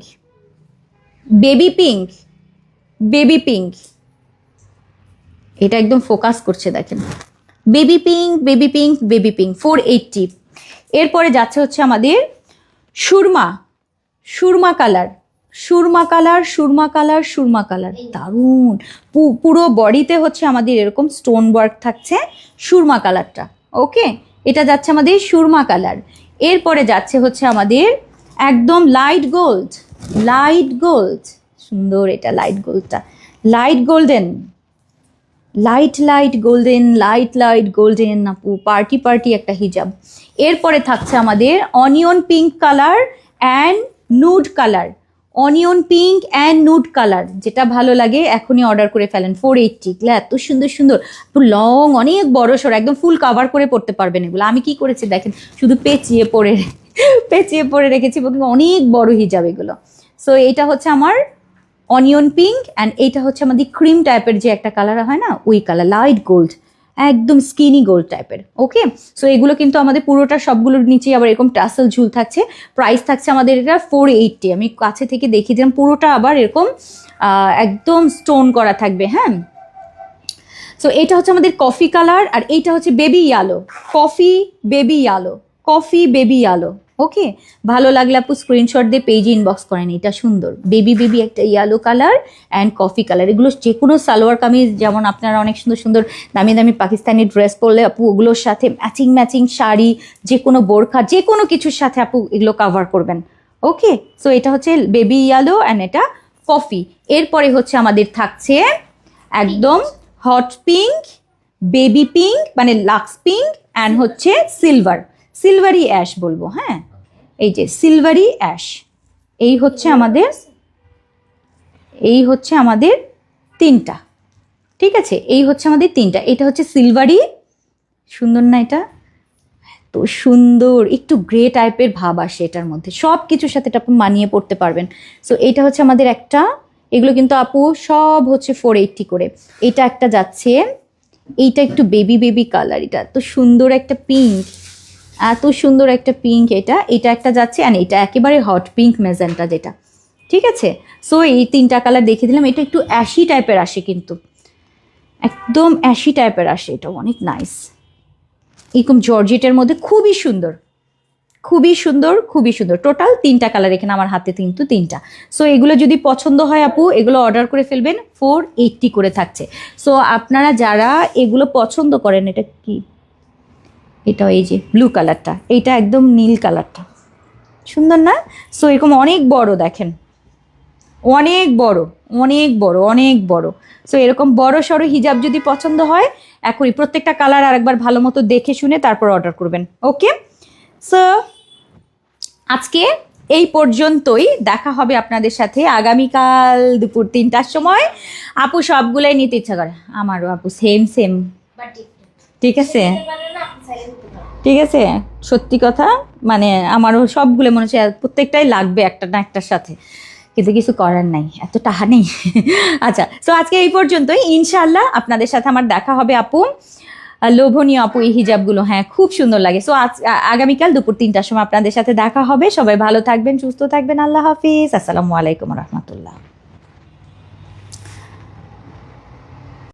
এটা একদম ফোকাস করছে, দেখেন, বেবি পিঙ্ক 480। এরপরে যাচ্ছে হচ্ছে আমাদের সুরমা কালার, দারুণ, পুরো বডিতে হচ্ছে আমাদের এরকম স্টোন ওয়ার্ক থাকছে, সুরমা কালারটা। ওকে, এটা যাচ্ছে আমাদের সুরমা কালার। এরপরে যাচ্ছে হচ্ছে আমাদের একদম লাইট গোল্ড, সুন্দর, এটা লাইট গোল্ডটা, লাইট গোল্ডেন আপু, পার্টি একটা হিজাব। এরপরে থাকছে আমাদের onion pink colour and nude colour, যেটা ভালো লাগে এখনই অর্ডার করে ফেলেন। 480, এত সুন্দর লং, অনেক বড় সড়ো, একদম ফুল কাভার করে পড়তে পারবেন এগুলো। আমি কি করেছি দেখেন, শুধু পেঁচিয়ে পরে রেখেছি, অনেক বড় হিজাব এগুলো। সো এটা হচ্ছে আমার অনিয়ন পিঙ্ক, অ্যান্ড এইটা হচ্ছে আমাদের ক্রিম টাইপের যে একটা কালার হয় না, ওই কালার, লাইট গোল্ড, একদম স্কিনি গোল্ড টাইপের। ওকে, সো এগুলো কিন্তু আমাদের পুরোটা, সবগুলোর নিচে আবার এরকম টাসেল ঝুল থাকছে। প্রাইস থাকছে আমাদের এটা 480। আমি কাছে থেকে দেখিয়ে দিলাম, পুরোটা আবার এরকম একদম স্টোন করা থাকবে। হ্যাঁ, সো এটা হচ্ছে আমাদের কফি কালার, আর এইটা হচ্ছে baby yellow, coffee baby yellow, coffee baby yellow. Okay, ভালো লাগলে আপু স্ক্রিনশট দিয়ে পেজে ইনবক্স করেন। এটা সুন্দর বেবি বেবি একটা yellow colour and coffee colour. এগুলো যে কোনো সালোয়ার কামিজ, যেমন আপনারা অনেক সুন্দর সুন্দর দামি দামি পাকিস্তানি ড্রেস পরলে আপু ওগুলোর সাথে ম্যাচিং ম্যাচিং শাড়ি, যে কোনো বোরখা, যে কোনো কিছুর সাথে আপু এগুলো কাভার করবেন। ওকে, সো এটা হচ্ছে বেবি ইয়ালো অ্যান্ড এটা কফি। এরপরে হচ্ছে আমাদের থাকছে একদম হট পিঙ্ক, বেবি পিঙ্ক মানে লাক্স পিঙ্ক অ্যান্ড হচ্ছে সিলভার, সিলভারি অ্যাশ বলবো। হ্যাঁ, এই যে সিলভারি অ্যাশ, এই হচ্ছে আমাদের তিনটা। ঠিক আছে, এই হচ্ছে আমাদের তিনটা। এটা হচ্ছে সিলভারি, সুন্দর না এটা? তো সুন্দর, একটু গ্রে টাইপের ভাব আসে এটার মধ্যে, সব কিছুর সাথে এটা আপনি মানিয়ে পড়তে পারবেন। সো এটা হচ্ছে আমাদের একটা, এগুলো কিন্তু আপু সব হচ্ছে 480 করে। এটা একটা যাচ্ছে, এইটা একটু বেবি বেবি কালার, এটা এত সুন্দর একটা পিঙ্ক, এত সুন্দর একটা পিঙ্ক। এটা একটা যাচ্ছে, আর এটা একেবারে হট পিঙ্ক ম্যাজেন্টা যেটা। ঠিক আছে, সো এই তিনটা কালার দেখিয়ে দিলাম। এটা একটু অ্যাশি টাইপের আসে, কিন্তু একদম অ্যাশি টাইপের আসে, এটা অনেক নাইস। এরকম জর্জেটের মধ্যে খুবই সুন্দর, খুবই সুন্দর, খুবই সুন্দর। টোটাল তিনটা কালার এখানে আমার হাতে, কিন্তু তিনটা। সো এগুলো যদি পছন্দ হয় আপু, এগুলো অর্ডার করে ফেলবেন, 480 করে থাকছে। সো আপনারা যারা এগুলো পছন্দ করেন, এটা কি, এটা এই যে ব্লু কালারটা, এইটা একদম নীল কালারটা, সুন্দর না? সো এরকম অনেক বড়, দেখেন অনেক বড়, অনেক বড়, অনেক বড়। সো এরকম বড় সড়ো হিজাব যদি পছন্দ হয়, এখনই প্রত্যেকটা কালার আরেকবার ভালো মতো দেখে শুনে তারপর অর্ডার করবেন। ওকে, সো আজকে এই পর্যন্তই, দেখা হবে আপনাদের সাথে আগামীকাল দুপুর 3টার সময়। আপু সবগুলাই নিতে ইচ্ছা করে আমারও আপু, সেম সেম। ঠিক আছে, ঠিক আছে, সত্যি কথা, মানে আমারও সবগুলো মনে হচ্ছে প্রত্যেকটাই লাগবে একটা না একটার সাথে, কিন্তু কিছু করার নাই, এত টাকা নেই। আচ্ছা, সো আজকে এই পর্যন্তই। ইনশাআল্লাহ আপনাদের সাথে আমার দেখা হবে আপু। লোভনীয় আপু এই হিজাবগুলো, হ্যাঁ খুব সুন্দর লাগে। সো আগামীকাল দুপুর 3টার সময় আপনাদের সাথে দেখা হবে। সবাই ভালো থাকবেন, সুস্থ থাকবেন। আল্লাহ হাফিজ, আসসালামু আলাইকুম রহমতুল্লাহ।